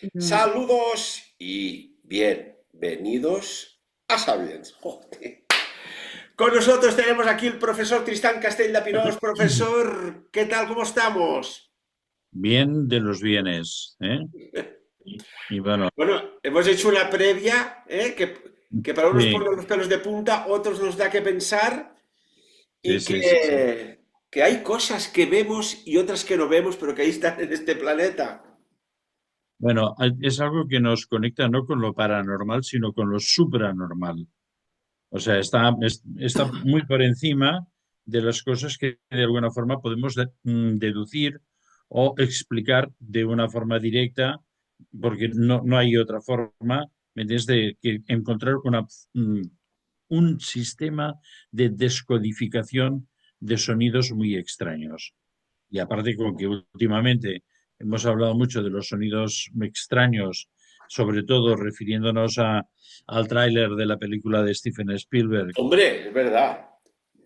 Mm. Saludos y bienvenidos a Sabiens. Joder. Con nosotros tenemos aquí el profesor Tristán Castell de Pinós. Profesor, ¿qué tal? ¿Cómo estamos? Bien de los bienes, ¿eh? Y bueno, Bueno, hemos hecho una previa, que para unos sí, pone los pelos de punta, otros nos da que pensar sí, y sí, sí, sí. que hay cosas que vemos y otras que no vemos, pero que ahí están en este planeta. Bueno, es algo que nos conecta no con lo paranormal, sino con lo supranormal. O sea, está muy por encima de las cosas que de alguna forma podemos deducir o explicar de una forma directa, porque no hay otra forma, ¿me entiendes?, de que encontrar mm, un sistema de descodificación de sonidos muy extraños. Y aparte con que últimamente hemos hablado mucho de los sonidos extraños, sobre todo refiriéndonos al tráiler de la película de Steven Spielberg, Hombre, es verdad.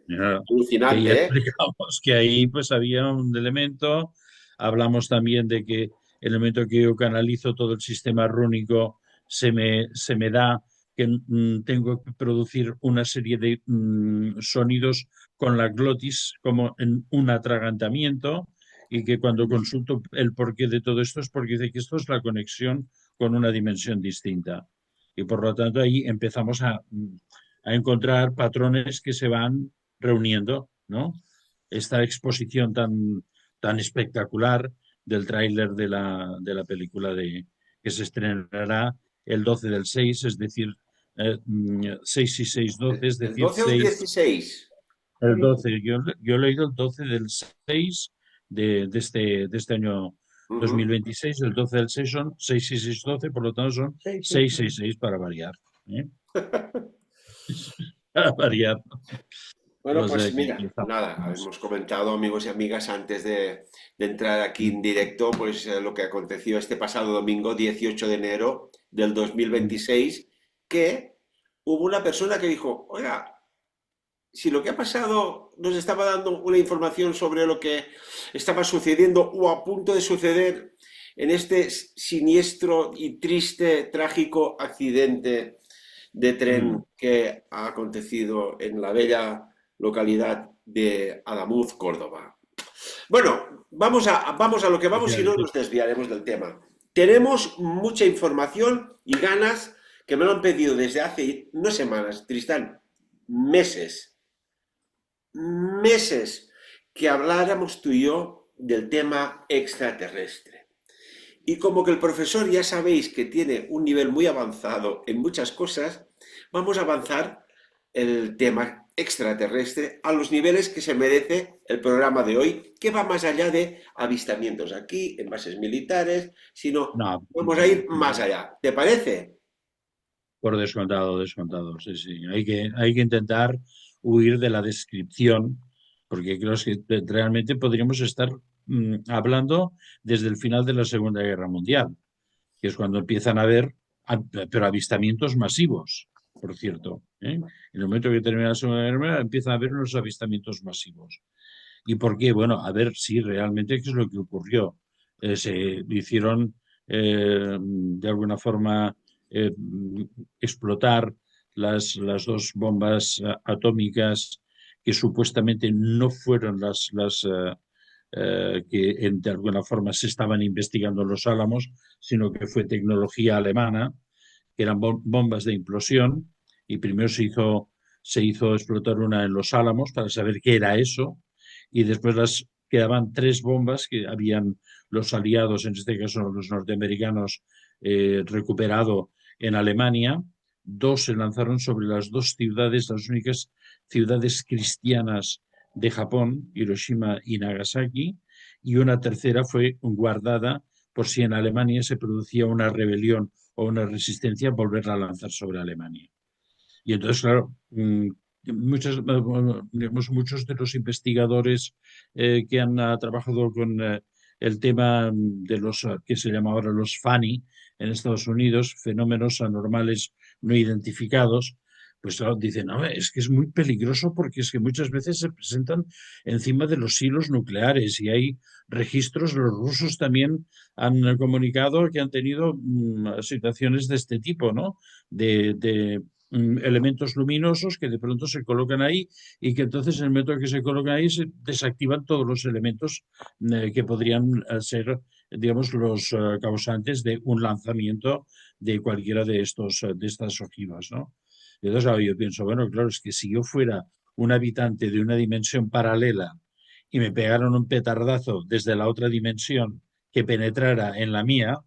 ya, que ya Alucinante, ¿eh? explicamos que ahí pues había un elemento. Hablamos también de que el elemento que yo canalizo todo el sistema rúnico se me da que tengo que producir una serie de sonidos con la glotis como en un atragantamiento, y que cuando consulto el porqué de todo esto es porque dice que esto es la conexión con una dimensión distinta. Y por lo tanto ahí empezamos a encontrar patrones que se van reuniendo, ¿no? Esta exposición tan espectacular del tráiler de la película que se estrenará el 12 del 6, es decir, 6 y 6, 12, es ¿Del decir, 12 al 6, 16? el 12. Yo he leído el 12 del 6 de este año Ujú. 2026. El 12 del 6 son 6 y 6, 12, por lo tanto son 666 para variar. ¿Eh? Para variar. Bueno, O sea pues que aquí mira, nada, estamos. hemos comentado, amigos y amigas, antes de entrar aquí en directo, pues lo que aconteció este pasado domingo, 18 de enero del 2026, que hubo una persona que dijo, oiga, si lo que ha pasado nos estaba dando una información sobre lo que estaba sucediendo o a punto de suceder en este siniestro y triste, trágico accidente de tren Mm. que ha acontecido en la bella localidad de Adamuz, Córdoba. Bueno, vamos a lo que vamos y no nos desviaremos del tema. Tenemos mucha información y ganas que me lo han pedido desde hace no semanas, Tristán, meses, meses que habláramos tú y yo del tema extraterrestre. Y como que el profesor ya sabéis que tiene un nivel muy avanzado en muchas cosas, vamos a avanzar el tema extraterrestre a los niveles que se merece el programa de hoy, que va más allá de avistamientos aquí, en bases militares, sino No, vamos a ir más allá. ¿Te parece? por descontado, descontado, sí, sí. Hay que intentar huir de la descripción, porque creo que realmente podríamos estar hablando desde el final de la Segunda Guerra Mundial, que es cuando empiezan a haber, pero avistamientos masivos, por cierto. ¿Eh? En el momento que termina la Segunda Guerra Mundial empiezan a haber unos avistamientos masivos. ¿Y por qué? Bueno, a ver si realmente qué es lo que ocurrió. Se hicieron de alguna forma eh, explotar las dos bombas atómicas que supuestamente no fueron las que de alguna forma se estaban investigando en Los Álamos, sino que fue tecnología alemana, que eran bombas de implosión, y primero se hizo explotar una en Los Álamos para saber qué era eso, y después quedaban tres bombas que habían los aliados, en este caso los norteamericanos, recuperado en Alemania. Dos se lanzaron sobre las dos ciudades, las únicas ciudades cristianas de Japón, Hiroshima y Nagasaki, y una tercera fue guardada por si en Alemania se producía una rebelión o una resistencia, volverla a lanzar sobre Alemania. Y entonces, claro, digamos, muchos de los investigadores que han trabajado con el tema de los que se llama ahora los FANI en Estados Unidos, fenómenos anormales no identificados, pues claro, dicen, no, es que es muy peligroso porque es que muchas veces se presentan encima de los silos nucleares y hay registros, los rusos también han comunicado que han tenido situaciones de este tipo, ¿no? De elementos luminosos que de pronto se colocan ahí y que entonces en el momento que se colocan ahí se desactivan todos los elementos que podrían ser, digamos, los causantes de un lanzamiento de cualquiera de de estas ojivas, ¿no? Y entonces claro, yo pienso, bueno, claro, es que si yo fuera un habitante de una dimensión paralela y me pegaron un petardazo desde la otra dimensión que penetrara en la mía,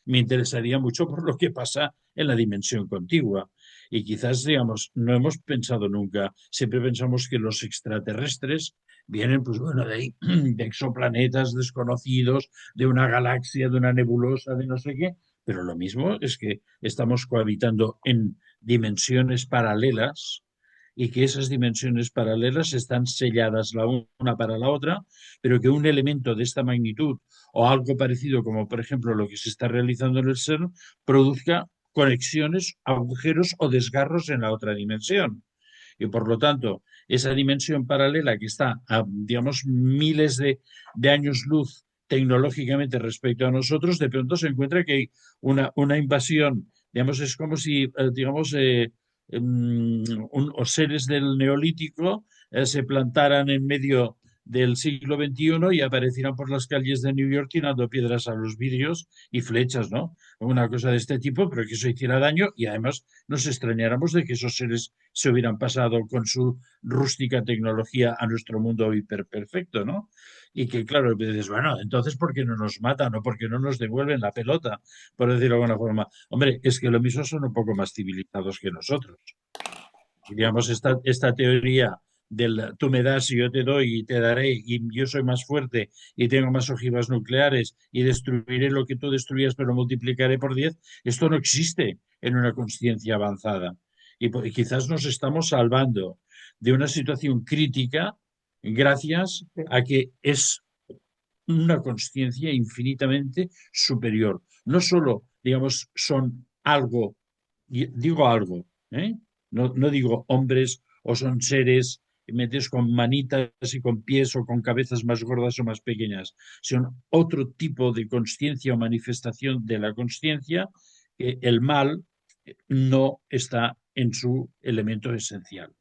me interesaría mucho por lo que pasa en la dimensión contigua. Y quizás, digamos, no hemos pensado nunca, siempre pensamos que los extraterrestres vienen, pues bueno, de ahí, de exoplanetas desconocidos, de una galaxia, de una nebulosa, de no sé qué, pero lo mismo es que estamos cohabitando en dimensiones paralelas y que esas dimensiones paralelas están selladas la una para la otra, pero que un elemento de esta magnitud o algo parecido, como por ejemplo lo que se está realizando en el CERN, produzca conexiones, agujeros o desgarros en la otra dimensión. Y por lo tanto, esa dimensión paralela que está a, digamos, miles de años luz tecnológicamente respecto a nosotros, de pronto se encuentra que hay una invasión, digamos, es como si, digamos, o seres del neolítico se plantaran en medio del siglo XXI y aparecieran por las calles de New York tirando piedras a los vidrios y flechas, ¿no? Una cosa de este tipo, pero que eso hiciera daño y además nos extrañáramos de que esos seres se hubieran pasado con su rústica tecnología a nuestro mundo hiperperfecto, ¿no? Y que, claro, dices, bueno, entonces, ¿por qué no nos matan o por qué no nos devuelven la pelota? Por decirlo de alguna forma. Hombre, es que lo mismo son un poco más civilizados que nosotros. Digamos, esta teoría del tú me das y yo te doy y te daré y yo soy más fuerte y tengo más ojivas nucleares y destruiré lo que tú destruyas pero multiplicaré por 10, esto no existe en una conciencia avanzada. Y quizás nos estamos salvando de una situación crítica gracias a que es una conciencia infinitamente superior. No solo, digamos, son algo, digo algo, ¿eh? No digo hombres o son seres metes con manitas y con pies o con cabezas más gordas o más pequeñas. Son otro tipo de conciencia o manifestación de la conciencia que el mal no está en su elemento esencial.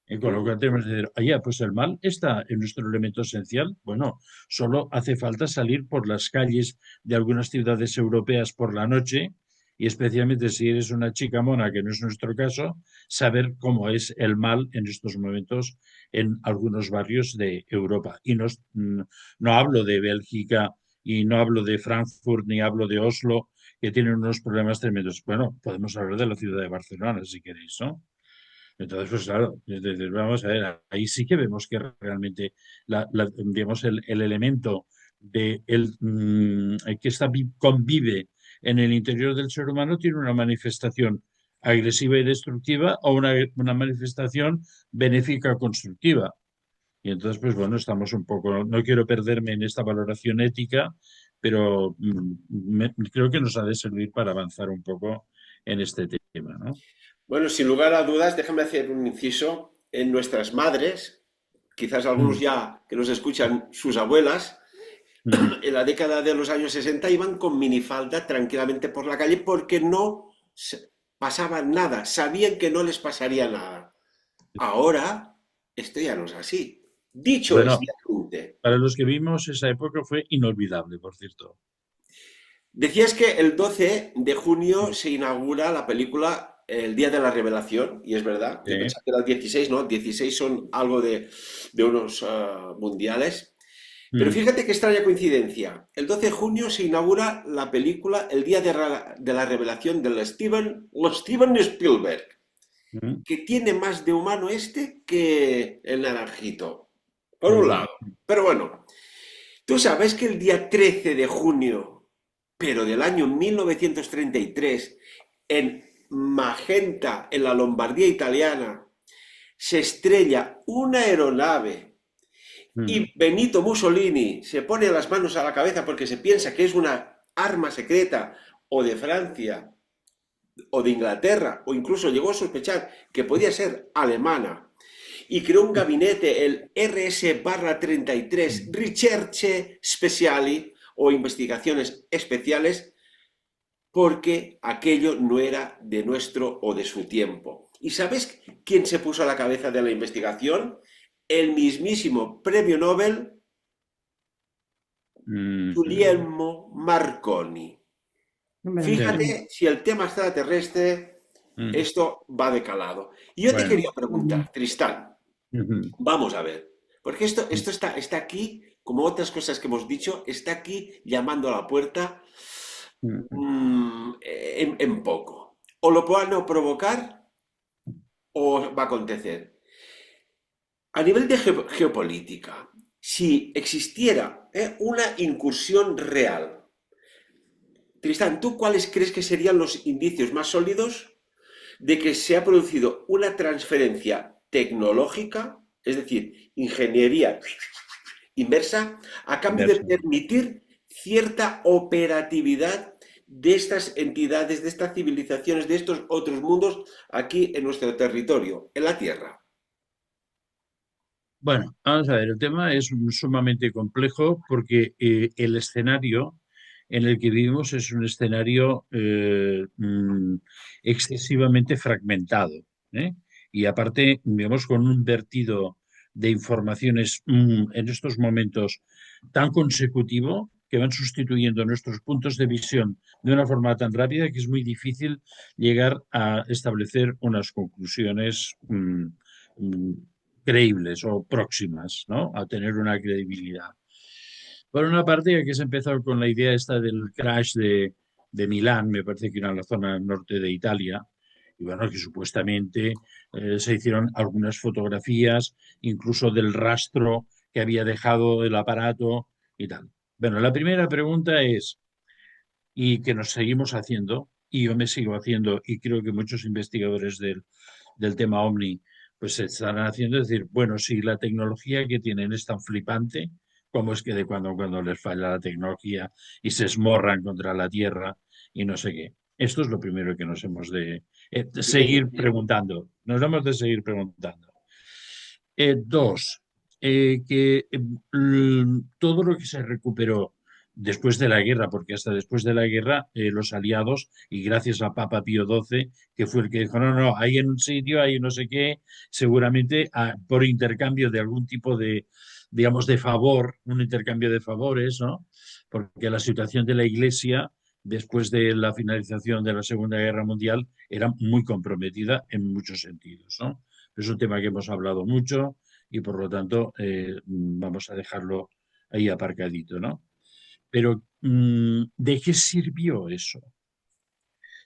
Y con lo cual tenemos que decir, oye, pues el mal está en nuestro elemento esencial. Bueno, solo hace falta salir por las calles de algunas ciudades europeas por la noche y especialmente si eres una chica mona, que no es nuestro caso, saber cómo es el mal en estos momentos en algunos barrios de Europa. Y no hablo de Bélgica y no hablo de Frankfurt ni hablo de Oslo, que tienen unos problemas tremendos. Bueno, podemos hablar de la ciudad de Barcelona, si queréis, ¿no? Entonces, pues claro, vamos a ver, ahí sí que vemos que realmente, digamos, el elemento que convive en el interior del ser humano tiene una manifestación agresiva y destructiva o una manifestación benéfica constructiva. Y entonces, pues bueno, estamos un poco, no quiero perderme en esta valoración ética, pero creo que nos ha de servir para avanzar un poco en este tema, ¿no? Bueno, sin lugar a dudas, déjame hacer un inciso. En nuestras madres, quizás algunos Mm, ya que nos escuchan, sus abuelas, mm. en la década de los años 60 iban con minifalda tranquilamente por la calle porque no pasaba nada, sabían que no les pasaría nada. Ahora, esto ya no es así. Dicho Bueno, este apunte, para los que vimos esa época fue inolvidable, por cierto. decías que el 12 de junio se inaugura la película El Día de la Revelación, y es verdad, yo Sí. pensaba que era el 16, ¿no? 16 son algo de unos mundiales. Pero Mm, fíjate qué extraña coincidencia. El 12 de junio se inaugura la película El Día de la Revelación de Steven Spielberg, mm, que tiene más de humano este que el naranjito, por un mm, lado. Pero bueno, tú sabes que el día 13 de junio, pero del año 1933, en Magenta, en la Lombardía italiana, se estrella una aeronave mm. y Benito Mussolini se pone las manos a la cabeza porque se piensa que es una arma secreta o de Francia o de Inglaterra, o incluso llegó a sospechar que podía ser alemana, y creó un gabinete, el RS-33, Recherche Speciali, o investigaciones especiales, porque aquello no era de nuestro o de su tiempo. ¿Y sabes quién se puso a la cabeza de la investigación? El mismísimo premio Nobel Ujú. Guglielmo Marconi. No me Sí. digas. Fíjate si el tema extraterrestre, Mm. esto va de calado. Y yo te Bueno. quería preguntar, Tristán, Ujú. vamos a ver, porque esto está aquí, como otras cosas que hemos dicho, está aquí llamando a la puerta Ujú. en poco. O lo puedan provocar o va a acontecer. A nivel de geopolítica, si existiera una incursión real, Tristán, ¿tú cuáles crees que serían los indicios más sólidos de que se ha producido una transferencia tecnológica, es decir, ingeniería inversa, a cambio de Inverso. permitir cierta operatividad de estas entidades, de estas civilizaciones, de estos otros mundos aquí en nuestro territorio, en la Tierra? Bueno, vamos a ver, el tema es sumamente complejo porque el escenario en el que vivimos es un escenario excesivamente fragmentado, ¿eh? Y aparte, digamos, con un vertido de informaciones en estos momentos tan consecutivo que van sustituyendo nuestros puntos de visión de una forma tan rápida que es muy difícil llegar a establecer unas conclusiones mm, creíbles o próximas, ¿no? A tener una credibilidad. Por una parte, aquí se empezó con la idea esta del crash de Milán, me parece que era en la zona norte de Italia, y bueno, que supuestamente se hicieron algunas fotografías, incluso del rastro que había dejado el aparato y tal. Bueno, la primera pregunta es, y que nos seguimos haciendo, y yo me sigo haciendo, y creo que muchos investigadores del tema OVNI pues se están haciendo, es decir, bueno, si la tecnología que tienen es tan flipante, ¿cómo es que de cuando en cuando les falla la tecnología y se esmorran contra la Tierra y no sé qué? Esto es lo primero que nos hemos de seguir preguntando, nos hemos de seguir preguntando. Dos, todo lo que se recuperó después de la guerra, porque hasta después de la guerra los aliados, y gracias a Papa Pío XII, que fue el que dijo, no, no, hay en un sitio, hay no sé qué, seguramente por intercambio de algún tipo de, digamos, de favor, un intercambio de favores, ¿no? Porque la situación de la Iglesia después de la finalización de la Segunda Guerra Mundial era muy comprometida en muchos sentidos, ¿no? Es un tema que hemos hablado mucho y por lo tanto vamos a dejarlo ahí aparcadito, ¿no? Pero ¿de qué sirvió eso?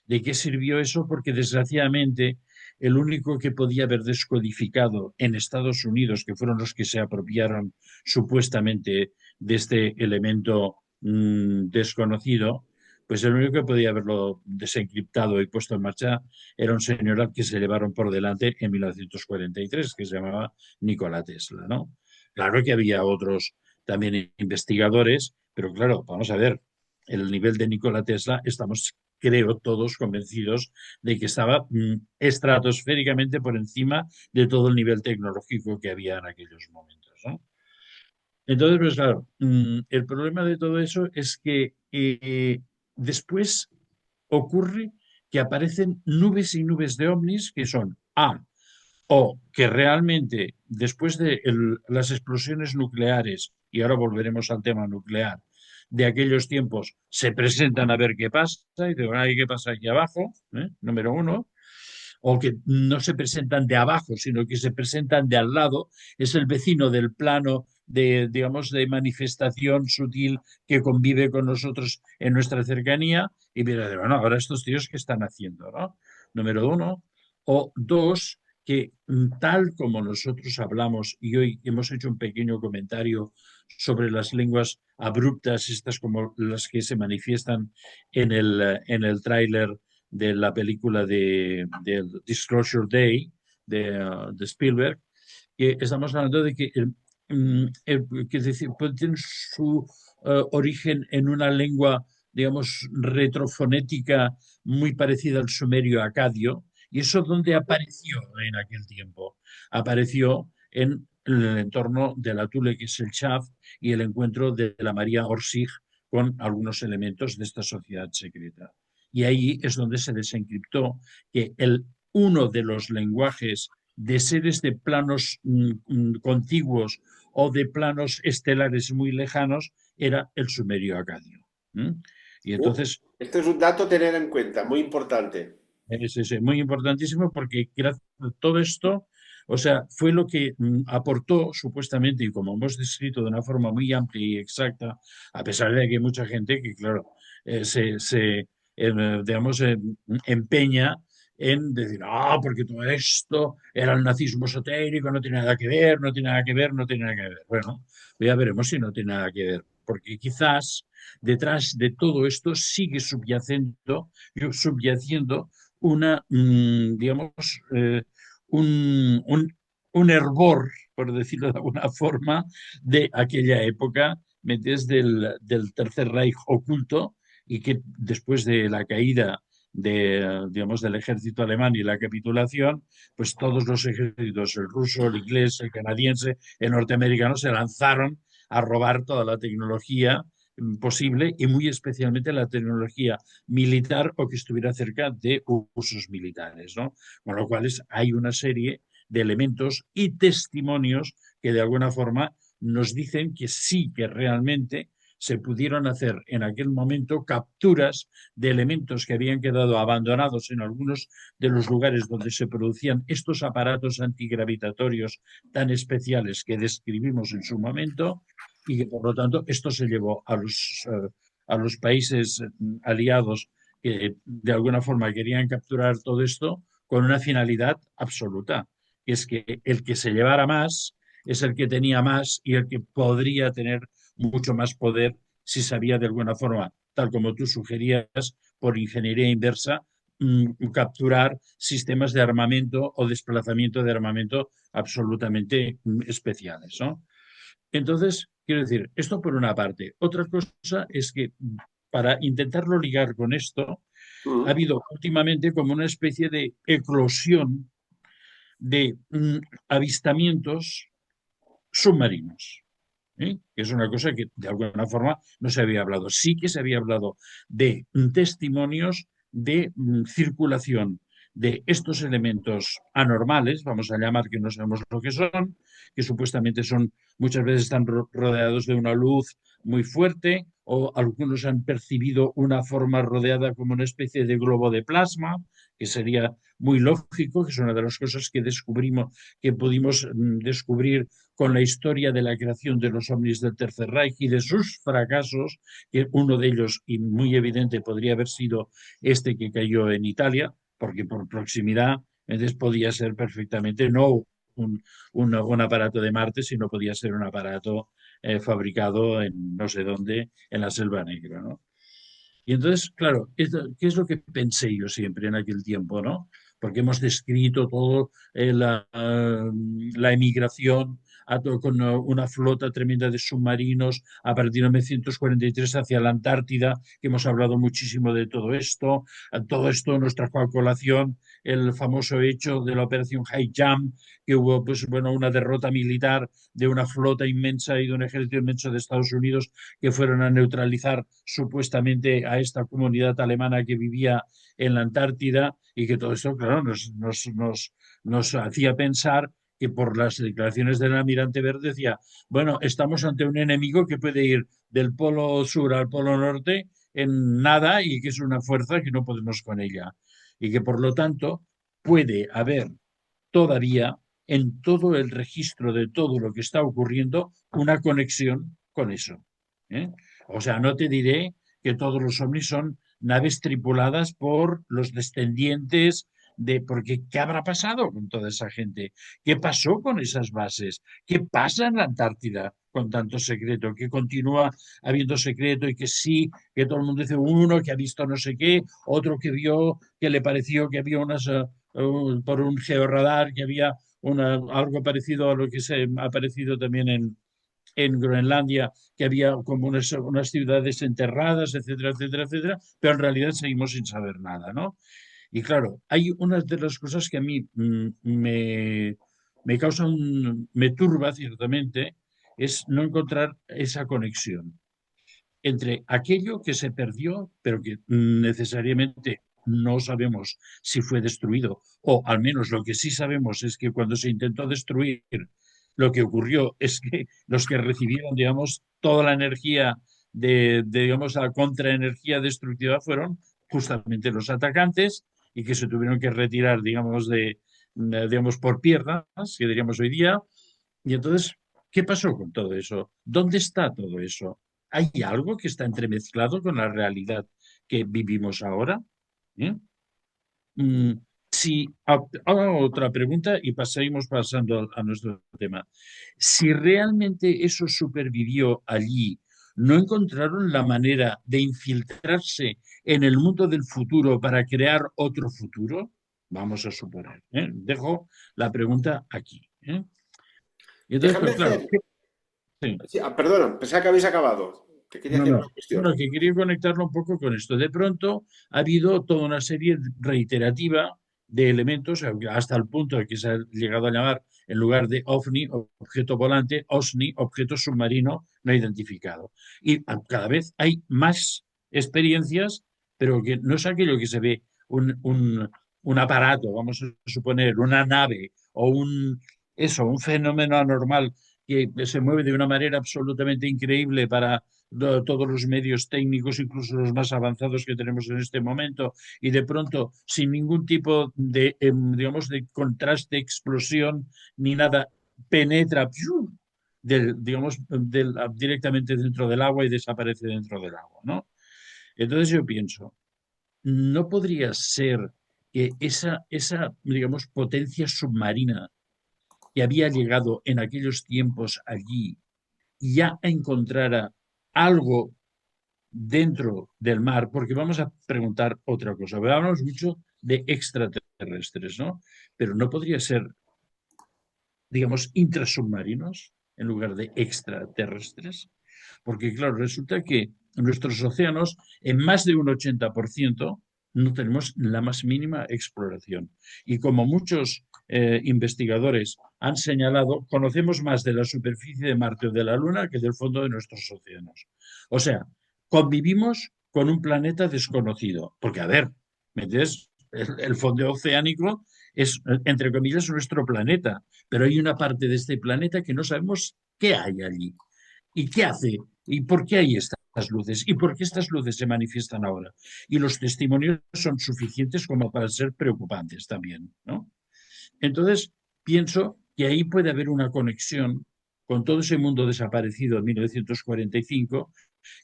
¿De qué sirvió eso? Porque desgraciadamente el único que podía haber descodificado en Estados Unidos, que fueron los que se apropiaron supuestamente de este elemento desconocido, pues el único que podía haberlo desencriptado y puesto en marcha era un señor al que se llevaron por delante en 1943, que se llamaba Nikola Tesla, ¿no? Claro que había otros también investigadores, pero claro, vamos a ver, el nivel de Nikola Tesla estamos creo, todos convencidos de que estaba estratosféricamente por encima de todo el nivel tecnológico que había en aquellos momentos, ¿no? Entonces, pues claro, el problema de todo eso es que después ocurre que aparecen nubes y nubes de ovnis que son A, o que realmente después de las explosiones nucleares, y ahora volveremos al tema nuclear, de aquellos tiempos, se presentan a ver qué pasa y dicen, ay, ¿qué pasa aquí abajo? Número uno. O que no se presentan de abajo, sino que se presentan de al lado, es el vecino del plano de, digamos, de manifestación sutil que convive con nosotros en nuestra cercanía y mira, bueno, ahora estos tíos qué están haciendo, ¿no? Número uno. O dos, que tal como nosotros hablamos y hoy hemos hecho un pequeño comentario sobre las lenguas abruptas, estas como las que se manifiestan en el tráiler de la película de Disclosure Day de Spielberg, que estamos hablando de que, que es decir, puede tener su origen en una lengua digamos, retrofonética muy parecida al sumerio acadio. ¿Y eso dónde apareció en aquel tiempo? Apareció en el entorno de la Tule, que es el Chaf, y el encuentro de la María Orsig con algunos elementos de esta sociedad secreta. Y ahí es donde se desencriptó que uno de los lenguajes de seres de planos contiguos o de planos estelares muy lejanos era el sumerio acadio. ¿Mm? Y Uh, entonces esto es un dato a tener en cuenta, muy importante. es muy importantísimo porque gracias a todo esto, o sea, fue lo que aportó supuestamente, y como hemos descrito de una forma muy amplia y exacta, a pesar de que hay mucha gente que, claro, digamos, empeña en decir, ah, porque todo esto era el nazismo esotérico, no tiene nada que ver, no tiene nada que ver, no tiene nada que ver. Bueno, ya veremos si no tiene nada que ver, porque quizás detrás de todo esto sigue subyaciendo una, digamos, un, un hervor, por decirlo de alguna forma, de aquella época, metes del Tercer Reich oculto y que después de la caída digamos, del ejército alemán y la capitulación, pues todos los ejércitos, el ruso, el inglés, el canadiense, el norteamericano, se lanzaron a robar toda la tecnología posible y muy especialmente la tecnología militar o que estuviera cerca de usos militares, ¿no? Con lo cual hay una serie de elementos y testimonios que de alguna forma nos dicen que sí, que realmente se pudieron hacer en aquel momento capturas de elementos que habían quedado abandonados en algunos de los lugares donde se producían estos aparatos antigravitatorios tan especiales que describimos en su momento y que por lo tanto esto se llevó a los países aliados que de alguna forma querían capturar todo esto con una finalidad absoluta, que es que el que se llevara más es el que tenía más y el que podría tener mucho más poder si sabía de alguna forma, tal como tú sugerías, por ingeniería inversa, capturar sistemas de armamento o desplazamiento de armamento absolutamente especiales, ¿no? Entonces, quiero decir, esto por una parte. Otra cosa es que para intentarlo ligar con esto, ha Mm. habido últimamente como una especie de eclosión de avistamientos submarinos. Que es una cosa que de alguna forma no se había hablado. Sí que se había hablado de testimonios de circulación de estos elementos anormales, vamos a llamar que no sabemos lo que supuestamente son, muchas veces están rodeados de una luz muy fuerte, o algunos han percibido una forma rodeada como una especie de globo de plasma, que sería muy lógico, que es una de las cosas que descubrimos, que pudimos descubrir con la historia de la creación de los ovnis del Tercer Reich y de sus fracasos, que uno de ellos, y muy evidente, podría haber sido este que cayó en Italia, porque por proximidad, entonces podía ser perfectamente no un aparato de Marte, sino podía ser un aparato fabricado en no sé dónde, en la Selva Negra, ¿no? Y entonces, claro, ¿qué es lo que pensé yo siempre en aquel tiempo, ¿no? Porque hemos descrito todo la emigración con una flota tremenda de submarinos a partir de 1943 hacia la Antártida, que hemos hablado muchísimo de todo esto nos trajo a colación el famoso hecho de la operación High Jump, que hubo pues, bueno, una derrota militar de una flota inmensa y de un ejército inmenso de Estados Unidos que fueron a neutralizar supuestamente a esta comunidad alemana que vivía en la Antártida y que todo esto, claro, nos hacía pensar que por las declaraciones del almirante Verde decía, bueno, estamos ante un enemigo que puede ir del polo sur al polo norte en nada y que es una fuerza que no podemos con ella. Y que por lo tanto puede haber todavía en todo el registro de todo lo que está ocurriendo una conexión con eso. ¿Eh? O sea, no te diré que todos los ovnis son naves tripuladas por los descendientes de... Porque, ¿qué habrá pasado con toda esa gente? ¿Qué pasó con esas bases? ¿Qué pasa en la Antártida con tanto secreto? ¿Que continúa habiendo secreto y que sí, que todo el mundo dice uno que ha visto no sé qué, otro que vio que le pareció que había unas... por un georradar que había algo parecido a lo que se ha aparecido también en Groenlandia, que había como unas ciudades enterradas, etcétera, etcétera, etcétera, pero en realidad seguimos sin saber nada, ¿no? Y claro, hay una de las cosas que a mí me causan, me turba ciertamente, es no encontrar esa conexión entre aquello que se perdió, pero que necesariamente no sabemos si fue destruido, o al menos lo que sí sabemos es que cuando se intentó destruir, lo que ocurrió es que los que recibieron, digamos, toda la energía digamos, la contraenergía destructiva fueron justamente los atacantes y que se tuvieron que retirar, digamos, digamos, por piernas, que diríamos hoy día. Y entonces, ¿qué pasó con todo eso? ¿Dónde está todo eso? ¿Hay algo que está entremezclado con la realidad que vivimos ahora? ¿Eh? Mm, si, ahora otra pregunta y seguimos pasando a nuestro tema. Si realmente eso supervivió allí, ¿no encontraron la manera de infiltrarse en el mundo del futuro para crear otro futuro? Vamos a suponer. ¿Eh? Dejo la pregunta aquí. ¿Eh? Y entonces, Déjame pues claro, hacer. sí. Sí, perdona, pensaba que habéis acabado. Te quería No, hacer no. una cuestión. Bueno, que quería conectarlo un poco con esto. De pronto ha habido toda una serie reiterativa de elementos, hasta el punto de que se ha llegado a llamar, en lugar de OVNI, objeto volante, OSNI, objeto submarino no identificado. Y cada vez hay más experiencias, pero que no es aquello que se ve un aparato, vamos a suponer, una nave o un fenómeno anormal que se mueve de una manera absolutamente increíble para todos los medios técnicos, incluso los más avanzados que tenemos en este momento, y de pronto, sin ningún tipo de, digamos, de contraste, explosión, ni nada, penetra digamos, directamente dentro del agua y desaparece dentro del agua, ¿no? Entonces yo pienso, ¿no podría ser que esa, digamos, potencia submarina que había llegado en aquellos tiempos allí ya encontrara algo dentro del mar, porque vamos a preguntar otra cosa. Hablamos mucho de extraterrestres, ¿no? Pero no podría ser, digamos, intrasubmarinos en lugar de extraterrestres, porque claro, resulta que nuestros océanos, en más de un 80%, no tenemos la más mínima exploración. Y como muchos investigadores han señalado, conocemos más de la superficie de Marte o de la Luna que del fondo de nuestros océanos. O sea, convivimos con un planeta desconocido. Porque, a ver, ¿me entiendes? El fondo oceánico es, entre comillas, nuestro planeta, pero hay una parte de este planeta que no sabemos qué hay allí y qué hace y por qué hay estas luces y por qué estas luces se manifiestan ahora. Y los testimonios son suficientes como para ser preocupantes también, ¿no? Entonces, pienso que ahí puede haber una conexión con todo ese mundo desaparecido en 1945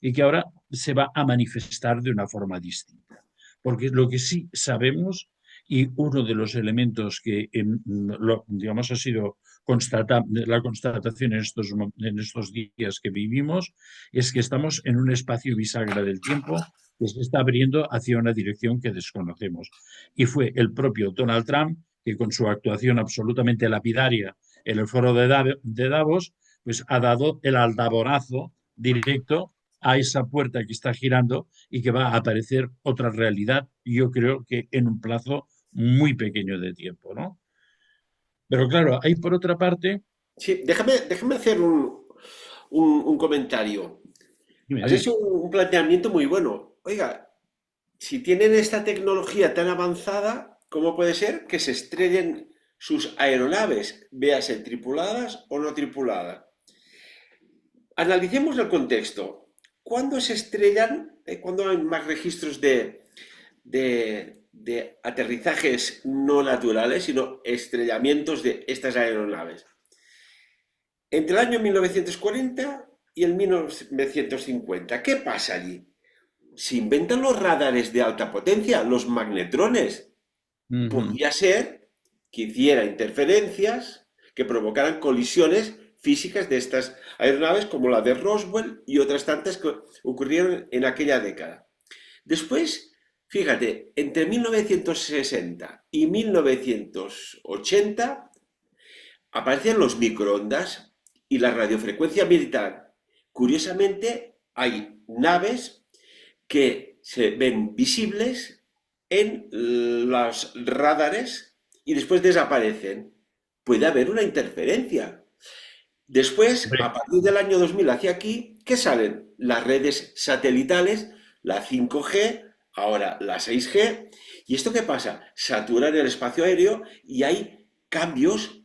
y que ahora se va a manifestar de una forma distinta. Porque lo que sí sabemos, y uno de los elementos que, digamos, ha sido la constatación en estos días que vivimos, es que estamos en un espacio bisagra del tiempo que se está abriendo hacia una dirección que desconocemos. Y fue el propio Donald Trump que con su actuación absolutamente lapidaria en el foro de Davos, pues ha dado el aldaborazo directo a esa puerta que está girando y que va a aparecer otra realidad, yo creo que en un plazo muy pequeño de tiempo, ¿no? Pero claro, hay por otra parte, Sí, déjame hacer un comentario. dime, Has dime. hecho un planteamiento muy bueno. Oiga, si tienen esta tecnología tan avanzada, ¿cómo puede ser que se estrellen sus aeronaves, véase tripuladas o no tripuladas? Analicemos el contexto. ¿Cuándo se estrellan? ¿Cuándo hay más registros de aterrizajes no naturales, sino estrellamientos de estas aeronaves? Entre el año 1940 y el 1950. ¿Qué pasa allí? Se inventan los radares de alta potencia, los magnetrones. Uh -huh. Podría ser que hiciera interferencias que provocaran colisiones físicas de estas aeronaves, como la de Roswell y otras tantas que ocurrieron en aquella década. Después, fíjate, entre 1960 y 1980 aparecen los microondas y la radiofrecuencia militar. Curiosamente, hay naves que se ven visibles en los radares y después desaparecen. Puede haber una interferencia. Después, a Hombre, partir del año 2000 hacia aquí, ¿qué salen? Las redes satelitales, la 5G, ahora la 6G. ¿Y esto qué pasa? Saturan el espacio aéreo y hay cambios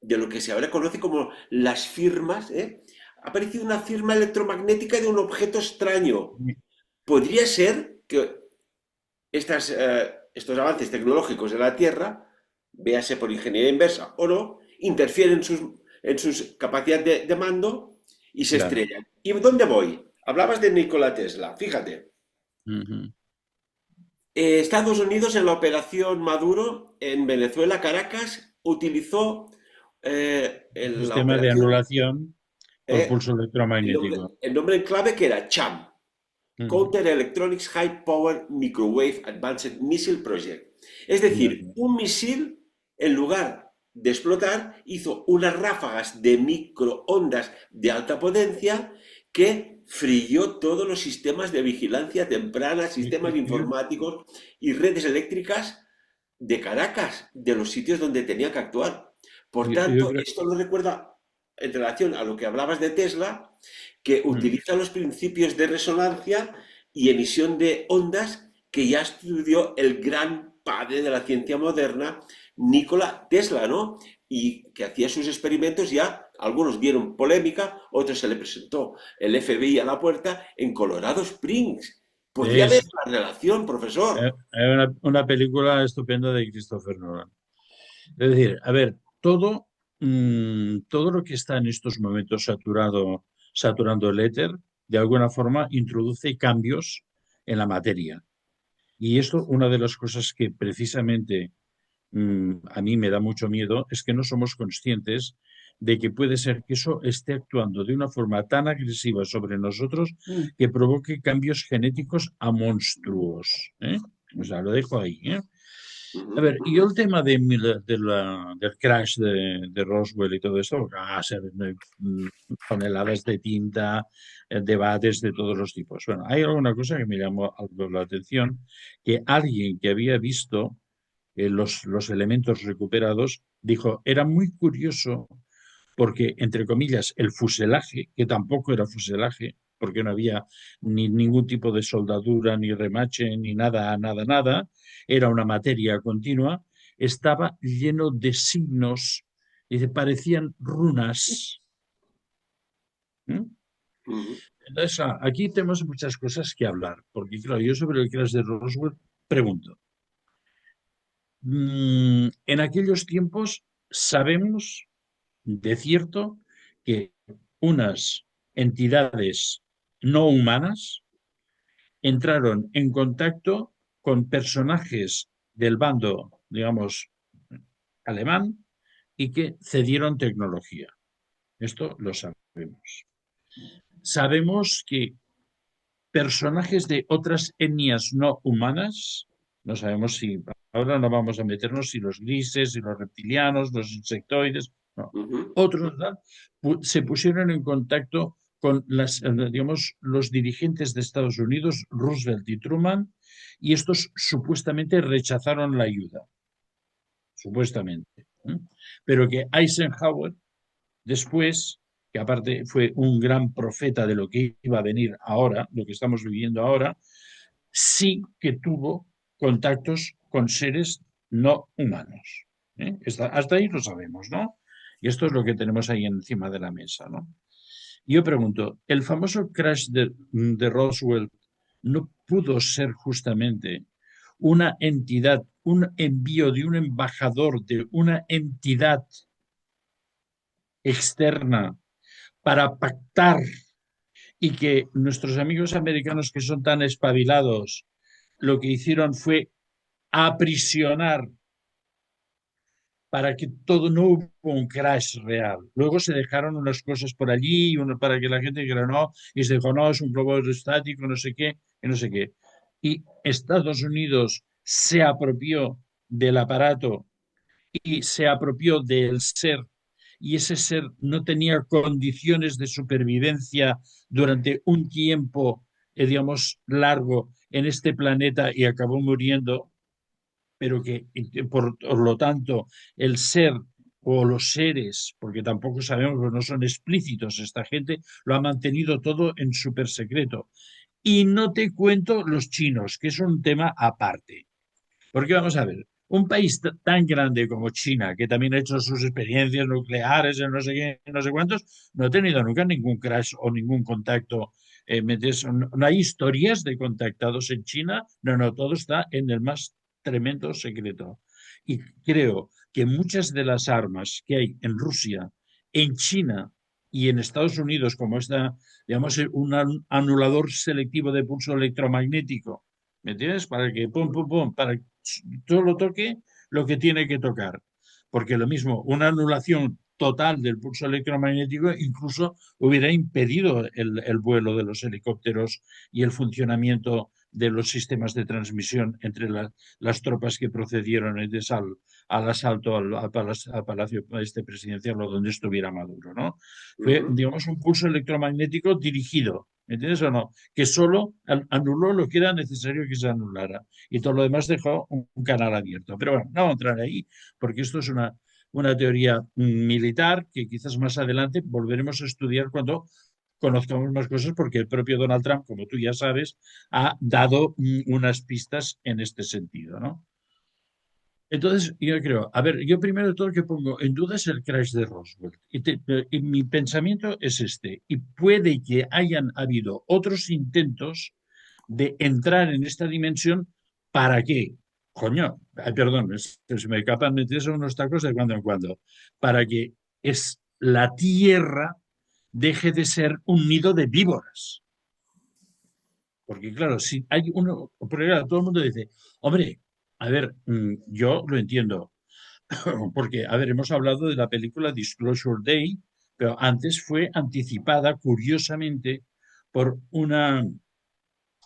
de lo que se ahora conoce como las firmas, ¿eh? Ha aparecido una firma electromagnética de un objeto extraño. Podría ser que estos avances tecnológicos de la Tierra, véase por ingeniería inversa o no, interfieren en sus capacidades de mando y se claro. estrellan. ¿Y dónde voy? Hablabas de Nikola Tesla, fíjate. Ujú. Estados Unidos en la operación Maduro en Venezuela, Caracas, utilizó la Sistema de operación, anulación por pulso el nombre, electromagnético. el nombre en clave que era CHAM, Ujú. Counter Electronics High Power Microwave Advanced Missile Project. Es Ya, decir, ya. un misil, en lugar de explotar, hizo unas ráfagas de microondas de alta potencia que frilló todos los sistemas de vigilancia temprana, Yo, sistemas yo- informáticos y redes eléctricas de Caracas, de los sitios donde tenía que actuar. Por yo tanto, creo. esto nos recuerda, en relación a lo que hablabas de Tesla, que Mm. utiliza los principios de resonancia y emisión de ondas que ya estudió el gran padre de la ciencia moderna, Nikola Tesla, ¿no? Y que hacía sus experimentos ya, algunos vieron polémica, otros se le presentó el FBI a la puerta en Colorado Springs. Podría haber Es una relación, profesor. una película estupenda de Christopher Nolan. Es decir, a ver, todo lo que está en estos momentos saturando el éter, de alguna forma introduce cambios en la materia. Y esto, una de las cosas que precisamente a mí me da mucho miedo es que no somos conscientes de que puede ser que eso esté actuando de una forma tan agresiva sobre nosotros que provoque cambios genéticos a monstruos. ¿Eh? O sea, lo dejo ahí. ¿Eh? A Ujú, ver, y el tema del crash de Roswell y todo esto, ser toneladas de tinta, debates de todos los tipos. Bueno, hay alguna cosa que me llamó algo la atención, que alguien que había visto los elementos recuperados dijo, era muy curioso porque, entre comillas, el fuselaje, que tampoco era fuselaje, porque no había ni ningún tipo de soldadura, ni remache, ni nada, nada, nada, era una materia continua, estaba lleno de signos, dice, parecían runas. ¿Mm? ujú. Entonces, aquí tenemos muchas cosas que hablar, porque claro, yo sobre el crash de Roswell pregunto, en aquellos tiempos sabemos de cierto que unas entidades no humanas entraron en contacto con personajes del bando, digamos, alemán y que cedieron tecnología. Esto lo sabemos. Sabemos que personajes de otras etnias no humanas, no sabemos si, ahora no vamos a meternos si los grises, si los reptilianos, los insectoides, no. Ujú, Otros ¿verdad? Se pusieron en contacto con digamos, los dirigentes de Estados Unidos, Roosevelt y Truman, y estos supuestamente rechazaron la ayuda, supuestamente. ¿Eh? Pero que Eisenhower después, que aparte fue un gran profeta de lo que iba a venir ahora, lo que estamos viviendo ahora, sí que tuvo contactos con seres no humanos. ¿Eh? Hasta ahí lo sabemos, ¿no? Y esto es lo que tenemos ahí encima de la mesa, ¿no? Y yo pregunto, ¿el famoso crash de Roswell no pudo ser justamente una entidad, un envío de un embajador de una entidad externa para pactar y que nuestros amigos americanos que son tan espabilados lo que hicieron fue aprisionar para que todo no hubo un crash real. Luego se dejaron unas cosas por allí para que la gente dijera no, y se dijo no, es un globo aerostático, no sé qué, y no sé qué. Y Estados Unidos se apropió del aparato y se apropió del ser y ese ser no tenía condiciones de supervivencia durante un tiempo, digamos, largo en este planeta y acabó muriendo, pero que por lo tanto el ser o los seres, porque tampoco sabemos, pues no son explícitos, esta gente lo ha mantenido todo en súper secreto. Y no te cuento los chinos, que es un tema aparte. Porque vamos a ver, un país tan grande como China, que también ha hecho sus experiencias nucleares, en no sé qué, no sé cuántos, no ha tenido nunca ningún crash o ningún contacto. No, no hay historias de contactados en China, no, no, todo está en el más tremendo secreto. Y creo que muchas de las armas que hay en Rusia, en China y en Estados Unidos, como esta, digamos, un anulador selectivo de pulso electromagnético, ¿me entiendes? Para que, pum, pum, pum, para solo toque lo que tiene que tocar. Porque lo mismo, una anulación total del pulso electromagnético incluso hubiera impedido el vuelo de los helicópteros y el funcionamiento de los sistemas de transmisión entre las tropas que procedieron al asalto al Palacio este presidencial o donde estuviera Maduro, ¿no? Fue, Ujú. digamos, un pulso electromagnético dirigido, ¿me entiendes o no? Que solo anuló lo que era necesario que se anulara y todo lo demás dejó un canal abierto. Pero bueno, no vamos a entrar ahí porque esto es una teoría militar que quizás más adelante volveremos a estudiar cuando conozcamos más cosas porque el propio Donald Trump, como tú ya sabes, ha dado unas pistas en este sentido, ¿no? Entonces, yo creo, a ver, yo primero de todo que pongo en duda es el crash de Roswell. Y mi pensamiento es este. Y puede que hayan habido otros intentos de entrar en esta dimensión. ¿Para qué? Coño, ay, perdón, se me escapan meterse unos tacos de cuando en cuando. Para que la Tierra deje de ser un nido de víboras. Porque claro, si hay uno, porque claro, todo el mundo dice, hombre, a ver, yo lo entiendo, porque, a ver, hemos hablado de la película Disclosure Day, pero antes fue anticipada, curiosamente, por un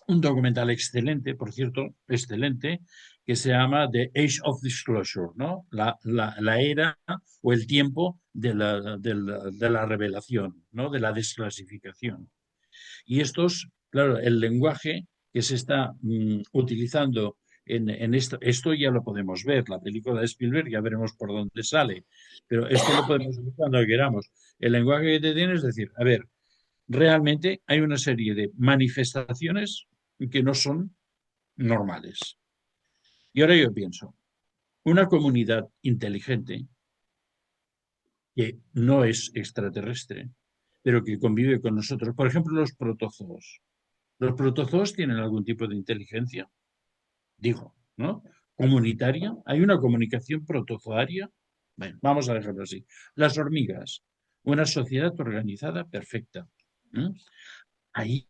documental excelente, por cierto, excelente, que se llama The Age of Disclosure, ¿no? La era o el tiempo de la revelación, ¿no? De la desclasificación. Y estos, claro, el lenguaje que se está utilizando en esto ya lo podemos ver, la película de Spielberg, ya veremos por dónde sale, pero esto lo podemos ver cuando queramos. El lenguaje que te tiene es decir, a ver, realmente hay una serie de manifestaciones que no son normales. Y ahora yo pienso, una comunidad inteligente que no es extraterrestre, pero que convive con nosotros, por ejemplo, los protozoos. Los protozoos tienen algún tipo de inteligencia, digo, ¿no? Comunitaria. Hay una comunicación protozoaria. Bueno, vamos a dejarlo así. Las hormigas, una sociedad organizada perfecta. ¿Eh? Ahí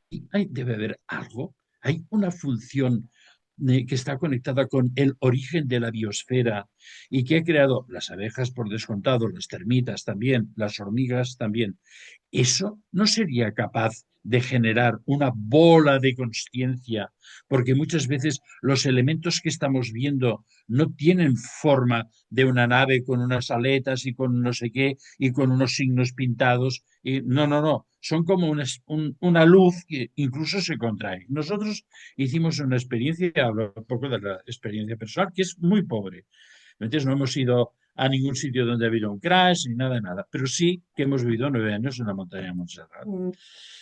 debe haber algo, hay una función que está conectada con el origen de la biosfera y que ha creado las abejas por descontado, las termitas también, las hormigas también. ¿Eso no sería capaz de generar una bola de conciencia? Porque muchas veces los elementos que estamos viendo no tienen forma de una nave con unas aletas y con no sé qué y con unos signos pintados. Y no, no, no. Son como una luz que incluso se contrae. Nosotros hicimos una experiencia, hablo un poco de la experiencia personal, que es muy pobre. Entonces no hemos ido a ningún sitio donde ha habido un crash ni nada, nada. Pero sí que hemos vivido 9 años en la montaña de Montserrat.